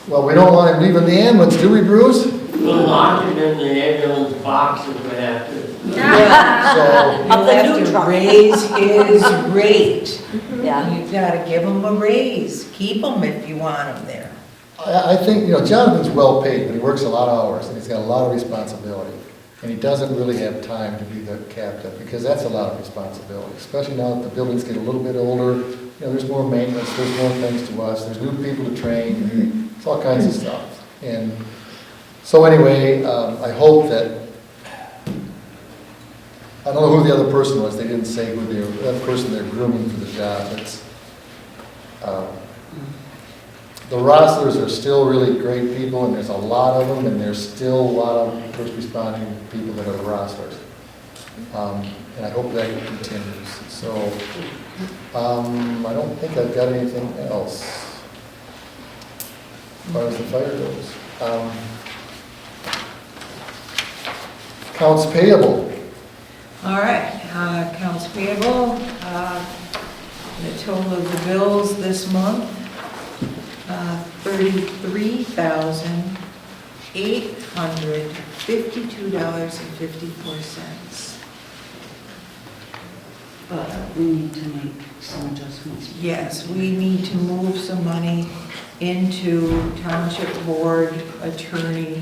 Well, we don't want him leaving the ambulance, do we, Bruce? We'll lock it in the ambulance box if we have to. Yeah. So Up the You'll new have truck. to raise his rate. Yeah. You've got to give him a raise. Keep him if you want him there. I think, Jonathan's well paid, but he works a lot of hours, and he's got a lot of responsibility. And he doesn't really have time to be the captain, because that's a lot of responsibility, especially now that the buildings get a little bit older. There's more maintenance, there's more things to us, there's new people to train, it's all kinds of stuff. And so anyway, I hope that, I don't know who the other person was, they didn't say who the other person they're grooming for the job. It's, the Rosslers are still really great people, and there's a lot of them, and there's still a lot of first responding people that are the Rosslers. And I hope that continues. So, I don't think I've got anything else as far as the fire goes. Accounts payable. All right. Accounts payable, the total of the bills this month, $33,852.54. But we need to make some adjustments. Yes, we need to move some money into Township Board Attorney.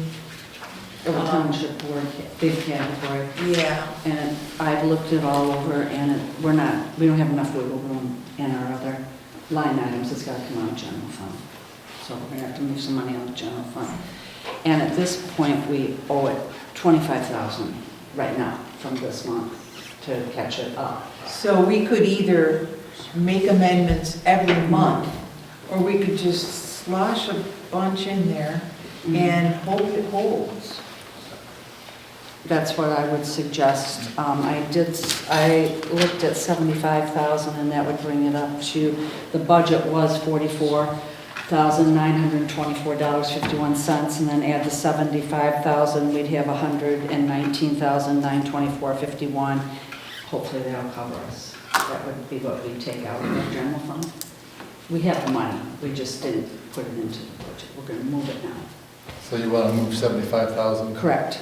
The Township Board, big category. Yeah, And I've looked it all over, and we don't have enough wiggle room in our other line items. It's got to come out of general fund. So we're going to have to move some money out of general fund. And at this point, we owe it $25,000 right now from this month to catch it up. so we could either make amendments every month, or we could just slosh a bunch in there and hope it holds. That's what I would suggest. I looked at 75,000, and that would bring it up to, the budget was $44,924.51, and then add the 75,000, we'd have $119,924.51. Hopefully that'll cover us. That would be what we take out of the general fund. We have the money, we just didn't put it into the budget. We're going to move it now. So you want to move 75,000? Correct.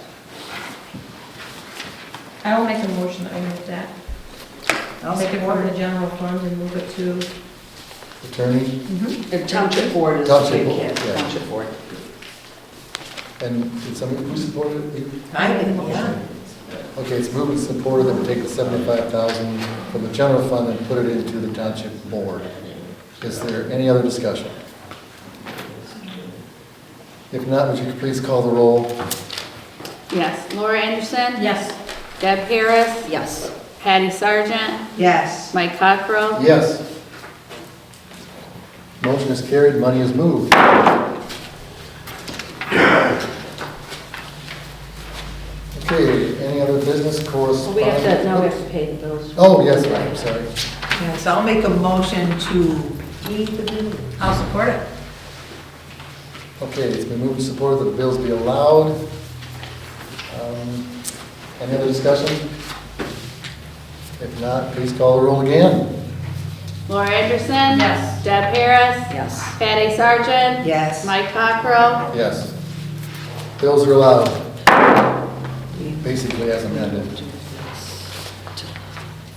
I will make a motion that we move that. I'll take it from the general fund and move it to, Attorney? The Township Board is Township big Board, hit. yeah. Township Board. And did somebody, who supported it? You? I did, yeah. Okay, it's moved and supported that we take the 75,000 from the general fund and put it into the Township Board. Is there any other discussion? If not, would you please call the roll? Yes. Laura Anderson? yes. Deb Harris? Yes. Patty Sargent? Yes. Mike Cockrell? Yes. Motion is carried, money is moved. Okay, any other business So correspondence? we have to, now we have to pay the bills. Oh, yes, I'm sorry. Yes, I'll make a motion to eat the bill. I'll support it. Okay, it's been moved and supported that the bills be allowed. Any other discussion? If not, please call the roll again. Laura Anderson? Yes. Deb Harris? Yes. Patty Sargent? Yes. Mike Cockrell? Yes. Bills are allowed, basically as amended.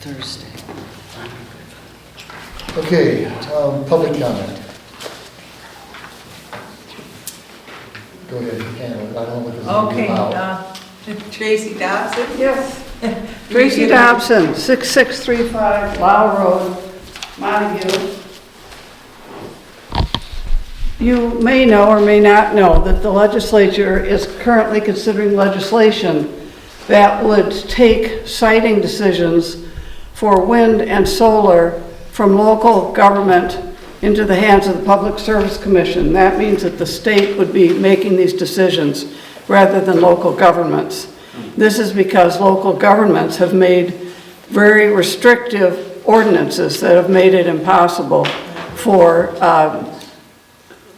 Thursday. Okay, public comment. Go ahead, you can, I don't know what this is Okay, about. Tracy Dobson? Yes. Tracy Dobson, 6635 Lau Road, Montague. You may know or may not know that the legislature is currently considering legislation that would take siting decisions for wind and solar from local government into the hands of the Public Service Commission. That means that the state would be making these decisions rather than local governments. This is because local governments have made very restrictive ordinances that have made it impossible for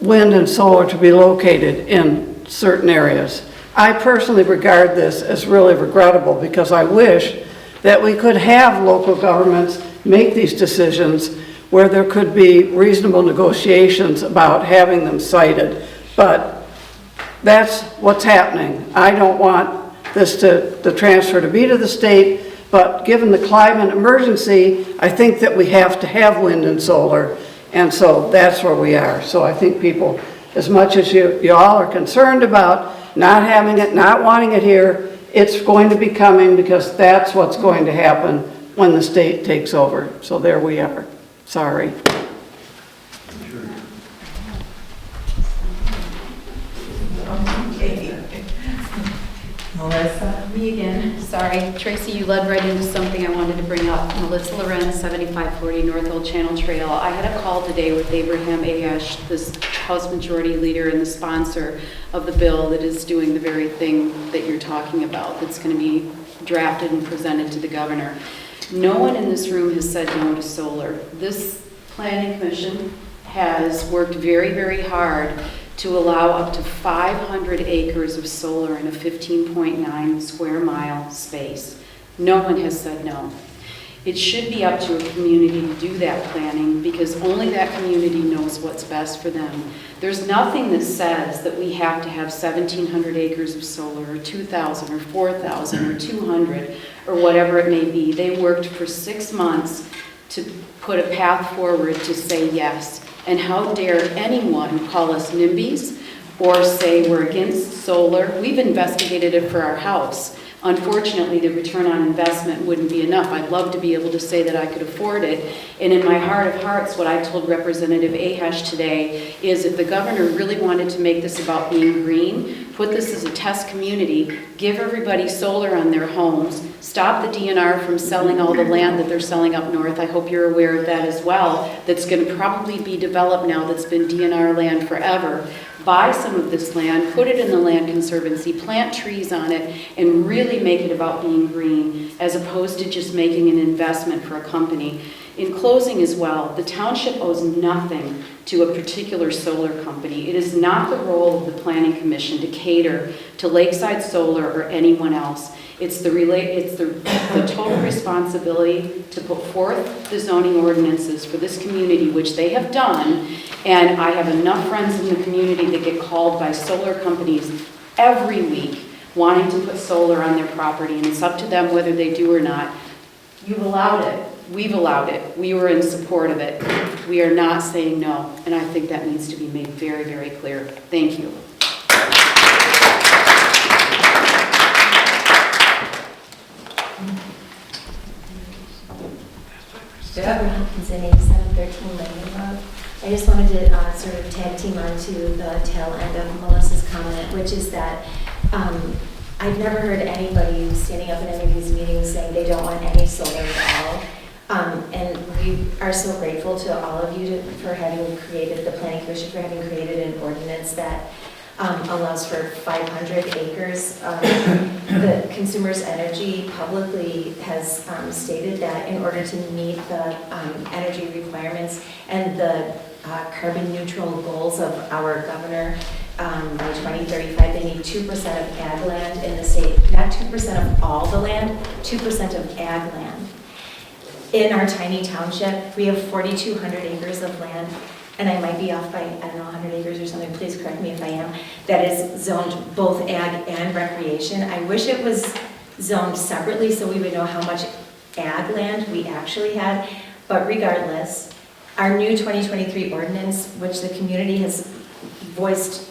wind and solar to be located in certain areas. I personally regard this as really regrettable because I wish that we could have local governments make these decisions where there could be reasonable negotiations about having them sited. But that's what's happening. I don't want this the transfer to be to the state, but given the climate emergency, I think that we have to have wind and solar, and so that's where we are. So I think people, as much as you all are concerned about not having it, not wanting it here, it's going to be coming because that's what's going to happen when the state takes over. So there we are. Sorry. Okay. Melissa? Me again. Sorry. Tracy, you led right into something I wanted to bring up. Melissa Lorenz, 7540 North Old Channel Trail. I had a call today with Abraham Ayesh, this House Majority Leader and the sponsor of the bill that is doing the very thing that you're talking about, that's going to be drafted and presented to the governor. No one in this room has said no to solar. This Planning Commission has worked very, very hard to allow up to 500 acres of solar in a 15.9 square mile space. No one has said no. It should be up to a community to do that planning because only that community knows what's best for them. There's nothing that says that we have to have 1,700 acres of solar or 2,000 or 4,000 or 200 or whatever it may be. They worked for 6 months to put a path forward to say yes. And how dare anyone call us NIMBYs or say we're against solar? We've investigated it for our house. Unfortunately, the return on investment wouldn't be enough. I'd love to be able to say that I could afford it. And in my heart of hearts, what I told Representative Ahash today is if the governor really wanted to make this about being green, put this as a test community, give everybody solar on their homes, stop the DNR from selling all the land that they're selling up north. I hope you're aware of that as well. That's going to probably be developed now that's been DNR land forever. Buy some of this land, put it in the Land Conservancy, plant trees on it, and really make it about being green as opposed to just making an investment for a company. In closing as well, the township owes nothing to a particular solar company. It is not the role of the Planning Commission to cater to Lakeside Solar or anyone else. It's the total responsibility to put forth the zoning ordinances for this community, which they have done. And I have enough friends in the community that get called by solar companies every week wanting to put solar on their property, and it's up to them whether they do or not. You've allowed it. We've allowed it. We were in support of it. We are not saying no, and I think that needs to be made very, very clear. Thank you. Deborah Hopkinson, 8713 Lane Road. I just wanted to sort of tag team onto the tail end of Melissa's comment, which is that I've never heard anybody standing up in any of these meetings saying they don't want any solar at all. And we are so grateful to all of you for having created, the Planning Commission for having created an ordinance that allows for 500 acres. The Consumers Energy publicly has stated that in order to meet the energy requirements and the carbon neutral goals of our governor by 2035, they need 2% of ag land in the state. Not 2% of all the land, 2% of ag land. In our tiny township, we have 4,200 acres of land, and I might be off by, I don't know, 100 acres or something, please correct me if I am, that is zoned both ag and recreation. I wish it was zoned separately so we would know how much ag land we actually had, but regardless, our new 2023 ordinance, which the community has voiced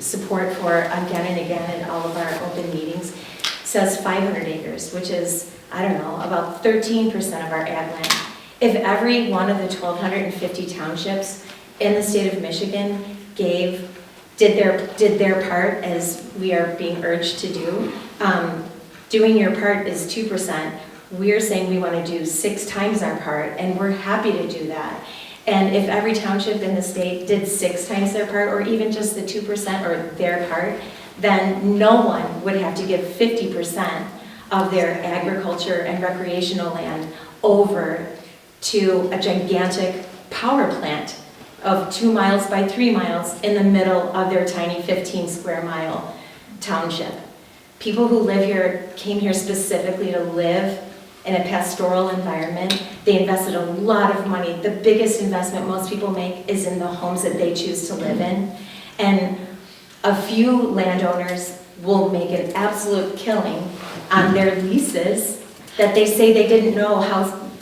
support for again and again in all of our open meetings, says 500 acres, which is, I don't know, about 13% of our ag land. If every one of the 1,250 townships in the state of Michigan did their part as we are being urged to do, doing your part is 2%. We're saying we want to do 6 times our part, and we're happy to do that. And if every township in the state did 6 times their part, or even just the 2% or their part, then no one would have to give 50% of their agriculture and recreational land over to a gigantic power plant of 2 miles by 3 miles in the middle of their tiny 15 square mile township. People who live here came here specifically to live in a pastoral environment. They invested a lot of money. The biggest investment most people make is in the homes that they choose to live in. And a few landowners will make an absolute killing on their leases that they say they didn't know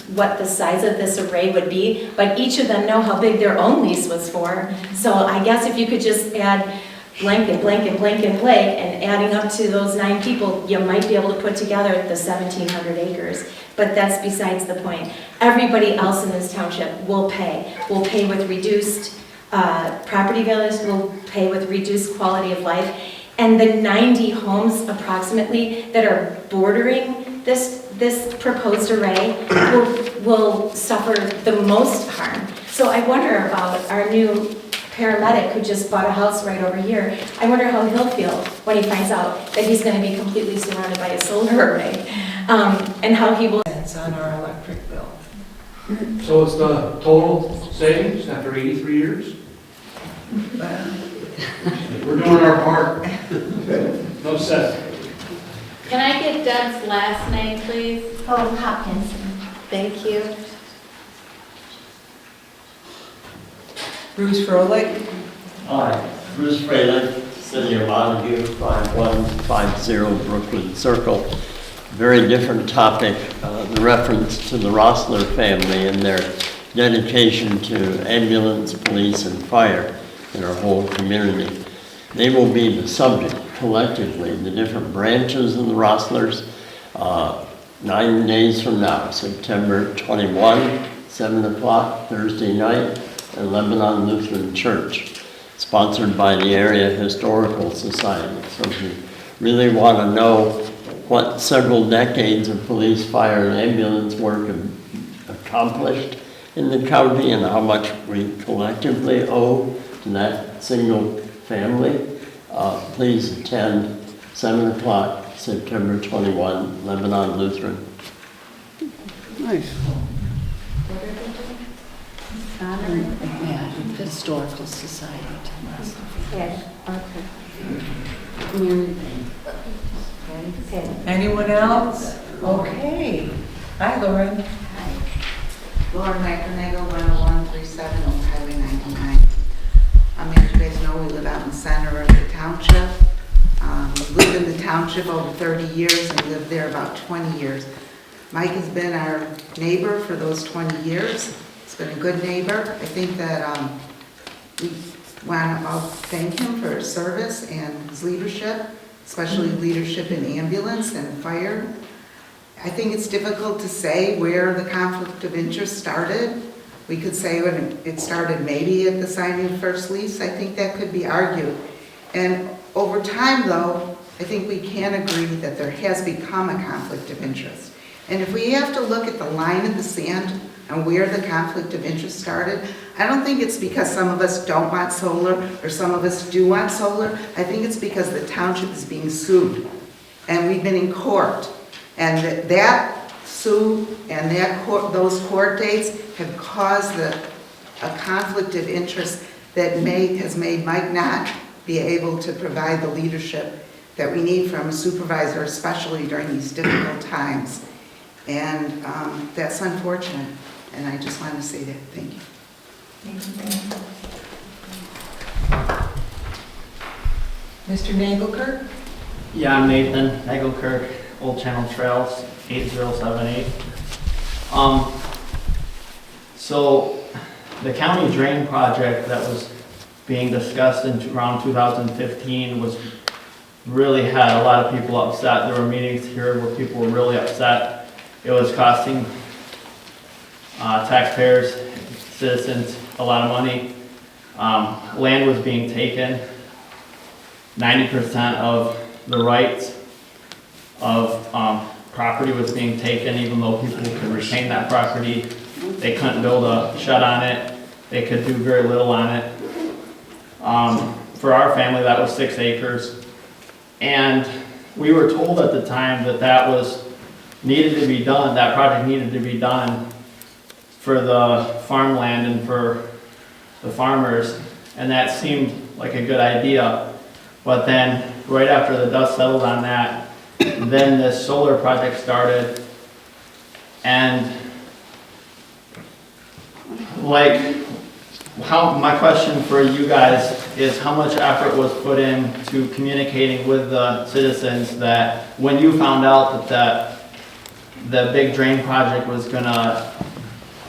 what the size of this array would be, but each of them know how big their own lease was for. So I guess if you could just add blank and blank and blank and blank, and adding up to those 9 people, you might be able to put together the 1,700 acres. But that's besides the point. Everybody else in this township will pay. Will pay with reduced property values, will pay with reduced quality of life. And the 90 homes approximately that are bordering this proposed array will suffer the most harm. So I wonder about our new paramedic who just bought a house right over here. I wonder how he'll feel when he finds out that he's going to be completely surrounded by a solar array, and how he will. That's on our electric bill. So it's the total savings after 83 years? We're doing our part. No sense. Can I get Doug's last name, please? Oh, Hopkinson. Thank you. Bruce Froelich? Hi, Bruce Froelich, City of Montague, 5150 Brooklyn Circle. Very different topic, the reference to the Rossler family and their dedication to ambulance, police, and fire in our whole community. They will be the subject collectively, the different branches of the Rosslers, 9 days from now, September 21, 7 o'clock, Thursday night, at Lebanon Lutheran Church, sponsored by the Area Historical Society. So if you really want to know what several decades of police, fire, and ambulance work have accomplished in the county and how much we collectively owe to that single family, please attend 7 o'clock, September 21, Lebanon Lutheran. Nice. Yeah, Historical Society. Okay. Anyone else? Okay. Hi, Lauren. Lauren Micronego, 10137 Old Highway 99. As you guys know, we live out in the center of the township. We lived in the township over 30 years and lived there about 20 years. Mike has been our neighbor for those 20 years. He's been a good neighbor. I think that we want to all thank him for his service and his leadership, especially leadership in ambulance and fire. I think it's difficult to say where the conflict of interest started. We could say when it started maybe at the signing of the first lease. I think that could be argued. And over time, though, I think we can agree that there has become a conflict of interest. And if we have to look at the line in the sand and where the conflict of interest started, I don't think it's because some of us don't want solar or some of us do want solar. I think it's because the township is being sued. And we've been in court. And that suit and those court dates have caused a conflict of interest that has made Mike not be able to provide the leadership that we need from a supervisor, especially during these difficult times. And that's unfortunate. And I just wanted to say that. Thank you. Mr. Nagelkirk? Yeah, I'm Nathan Nagelkirk, Old Channel Trails, 8078. So the county drain project that was being discussed in around 2015 really had a lot of people upset. There were meetings here where people were really upset. It was costing taxpayers, citizens, a lot of money. Land was being taken. 90% of the rights of property was being taken, even though people could retain that property. They couldn't build a shed on it. They could do very little on it. For our family, that was 6 acres. And we were told at the time that that needed to be done, that project needed to be done for the farmland and for the farmers. And that seemed like a good idea. But then, right after the dust settled on that, then this solar project started. And my question for you guys is how much effort was put into communicating with the citizens that when you found out that the big drain project was gonna,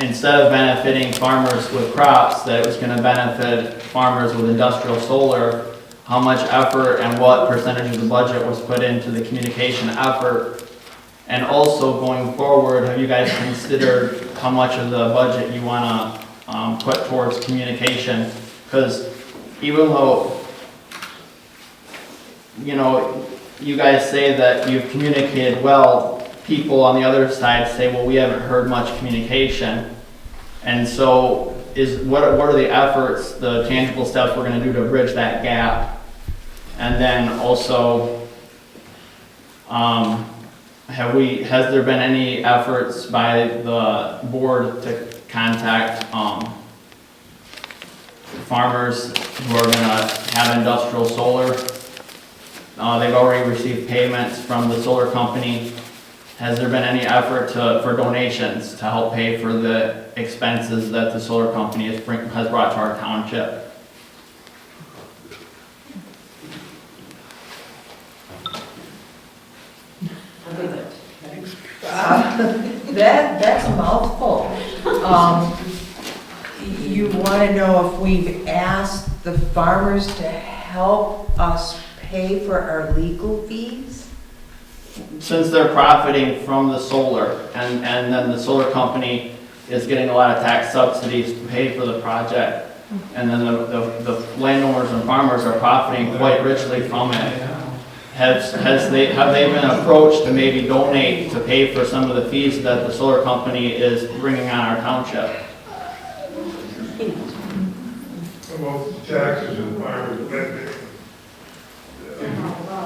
instead of benefiting farmers with crops, that it was gonna benefit farmers with industrial solar, how much effort and what percentage of the budget was put into the communication effort? And also going forward, have you guys considered how much of the budget you wanna put towards communication? Because even though, you guys say that you've communicated well, people on the other side say, well, we haven't heard much communication. And so what are the efforts, the tangible steps we're gonna do to bridge that gap? And then also, has there been any efforts by the board to contact farmers who are gonna have industrial solar? They've already received payments from the solar company. has there been any effort for donations to help pay for the expenses that the solar company has brought to our township? That's a mouthful. You want to know if we've asked the farmers to help us pay for our legal fees? Since they're profiting from the solar, and then the solar company is getting a lot of tax subsidies to pay for the project, and then the landowners and farmers are profiting quite richly from it. Have they been approached to maybe donate to pay for some of the fees that the solar company is bringing on our township? Well, taxes and farmers,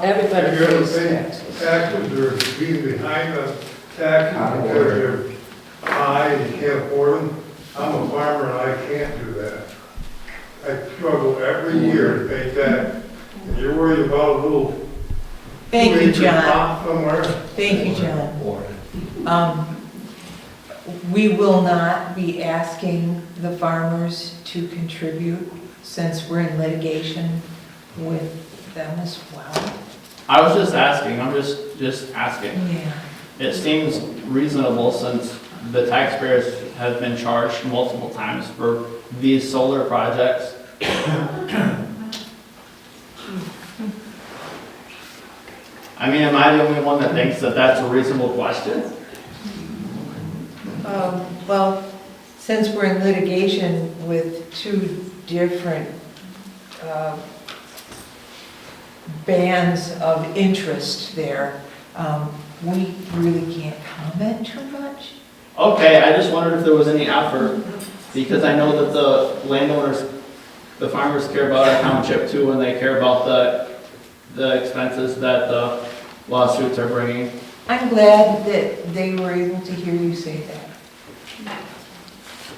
Everybody You're gonna pays pay taxes. taxes or being behind the taxes because you're high and you can't afford them. I'm a farmer and I can't do that. I struggle every year to pay tax. And you're worried about a little Thank you, 2 acre John. plot somewhere? Thank you, John. We will not be asking the farmers to contribute since we're in litigation with them as well. I was just asking, I'm just asking. Yeah. It seems reasonable since the taxpayers have been charged multiple times for these solar projects. I mean, am I the only one that thinks that that's a reasonable question? Well, since we're in litigation with two different bands of interest there, we really can't comment too much. Okay, I just wondered if there was any effort, because I know that the landowners, the farmers care about our township too, and they care about the expenses that the lawsuits are bringing. I'm glad that they were able to hear you say that.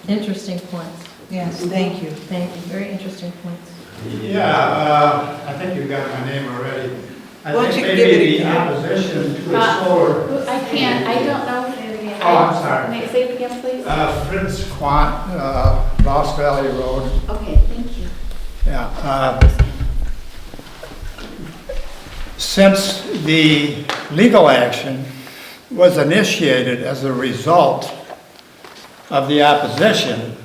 Interesting points. Yes, thank you. Thank you, very interesting points. Yeah, I think you got my name already. I Why don't think you give maybe it the again? opposition to the solar. I can't, I don't know. Say it again. Oh, I'm sorry. May I say it again, please? Fritz Quant, Lost Valley Road. Okay, thank you. Yeah. Since the legal action was initiated as a result of the opposition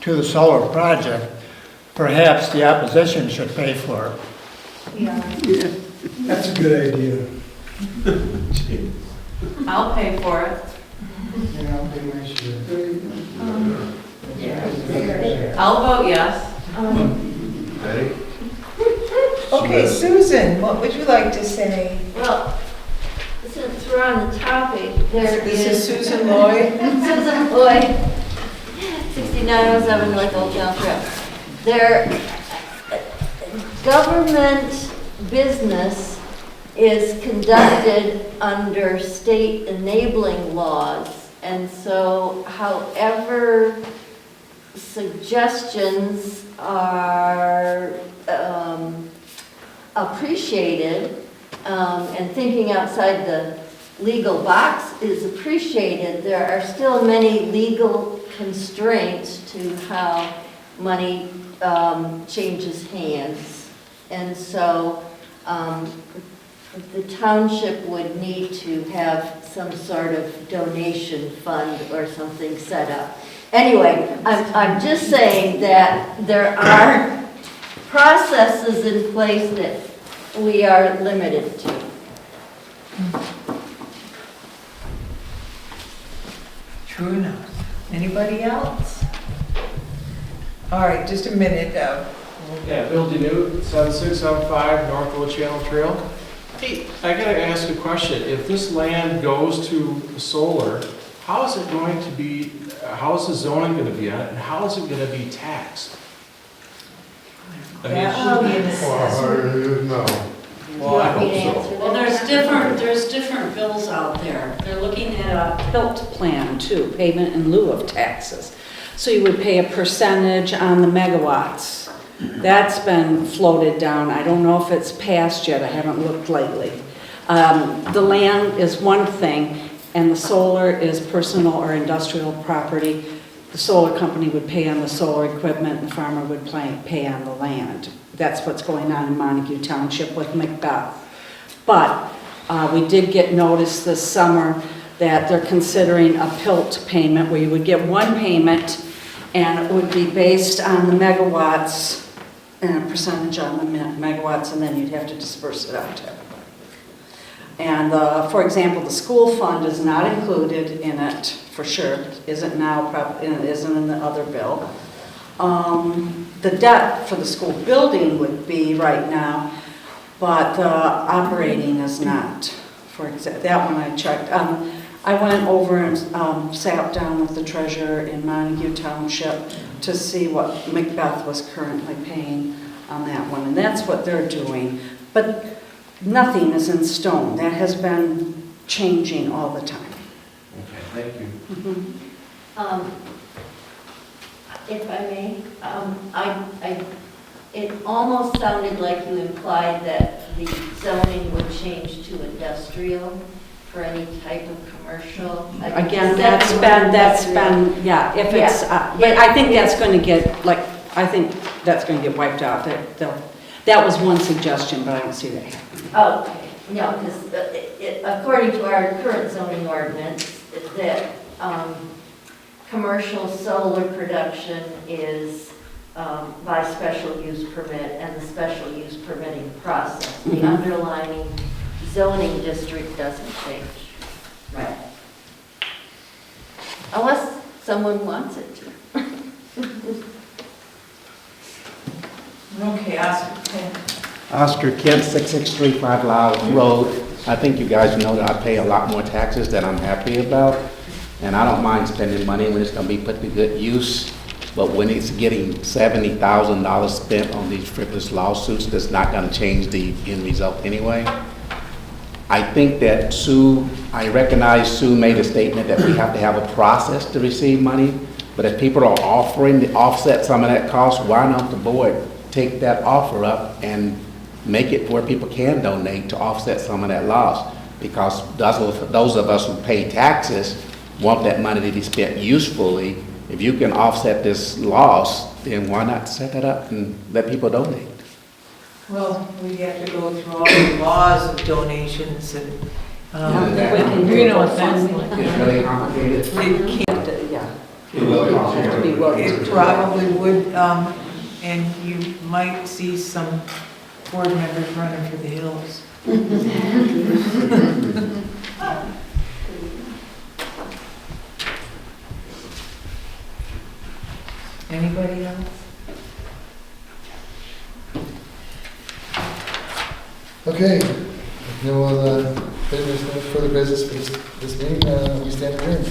to the solar project, perhaps the opposition should pay for it. Yeah. That's a good idea. I'll pay for it. I'll vote yes. Okay, Susan, what would you like to say? Well, since we're on the topic, there This is... is Susan Lloyd. Susan Lloyd, 6907 North Old Town Trail. Their government business is conducted under state enabling laws, and so however suggestions are appreciated, and thinking outside the legal box is appreciated, there are still many legal constraints to how money changes hands. And so the township would need to have some sort of donation fund or something set up. Anyway, I'm just saying that there are processes in place that we are limited to. True enough. Anybody else? All right, just a minute. Yeah, Bill Denute, 7675 North Old Channel Trail. Hey, I gotta ask a question. If this land goes to solar, how is it going to be, how is the zoning gonna be on it, and how is it gonna be taxed? I mean, That would be an Or assessment. no. well, I hope so. Well, there's different bills out there. They're looking at a PILT plan too, payment in lieu of taxes. So you would pay a percentage on the megawatts. That's been floated down. I don't know if it's passed yet. I haven't looked lately. The land is one thing, and the solar is personal or industrial property. The solar company would pay on the solar equipment, and the farmer would pay on the land. That's what's going on in Montague Township with Macbeth. But we did get notice this summer that they're considering a PILT payment, where you would get one payment, and it would be based on the megawatts, and a percentage on the megawatts, and then you'd have to disperse it out to everybody. And for example, the school fund is not included in it, for sure. Isn't now, isn't in the other bill. The debt for the school building would be right now, but the operating is not. For example, that one I checked. I went over and sat down with the treasurer in Montague Township to see what Macbeth was currently paying on that one, and that's what they're doing. But nothing is in stone. That has been changing all the time. Okay, thank you. If I may, it almost sounded like you implied that the zoning would change to industrial for any type of commercial. Again, that's been, yeah, if it's, but I think that's going to get, like, I think that's going to get wiped out. That was one suggestion, but I don't see that happening. Oh, okay. No, because according to our current zoning ordinance, that commercial solar production is by special use permit and the special use permitting process. The underlying zoning district doesn't change. Right. Unless someone wants it to. Okay, Oscar. Oscar Kent, 6635 Lyle Road. I think you guys know that I pay a lot more taxes than I'm happy about. And I don't mind spending money when it's gonna be put to good use. But when it's getting $70,000 spent on these frivolous lawsuits, that's not gonna change the end result anyway. I think that I recognize Sue made a statement that we have to have a process to receive money. But if people are offering to offset some of that cost, why not the board take that offer up and make it where people can donate to offset some of that loss? Because those of us who pay taxes want that money to be spent usefully. If you can offset this loss, then why not set that up and let people donate? Well, we have to go through all the laws of donations and, You know what that's like. It's really complicated. We can't, yeah. It will You have to be willing to it do probably would, and you might see some board members running for the hills. Anybody else? Okay, if no other business, no further business for this meeting, we stand adjourned.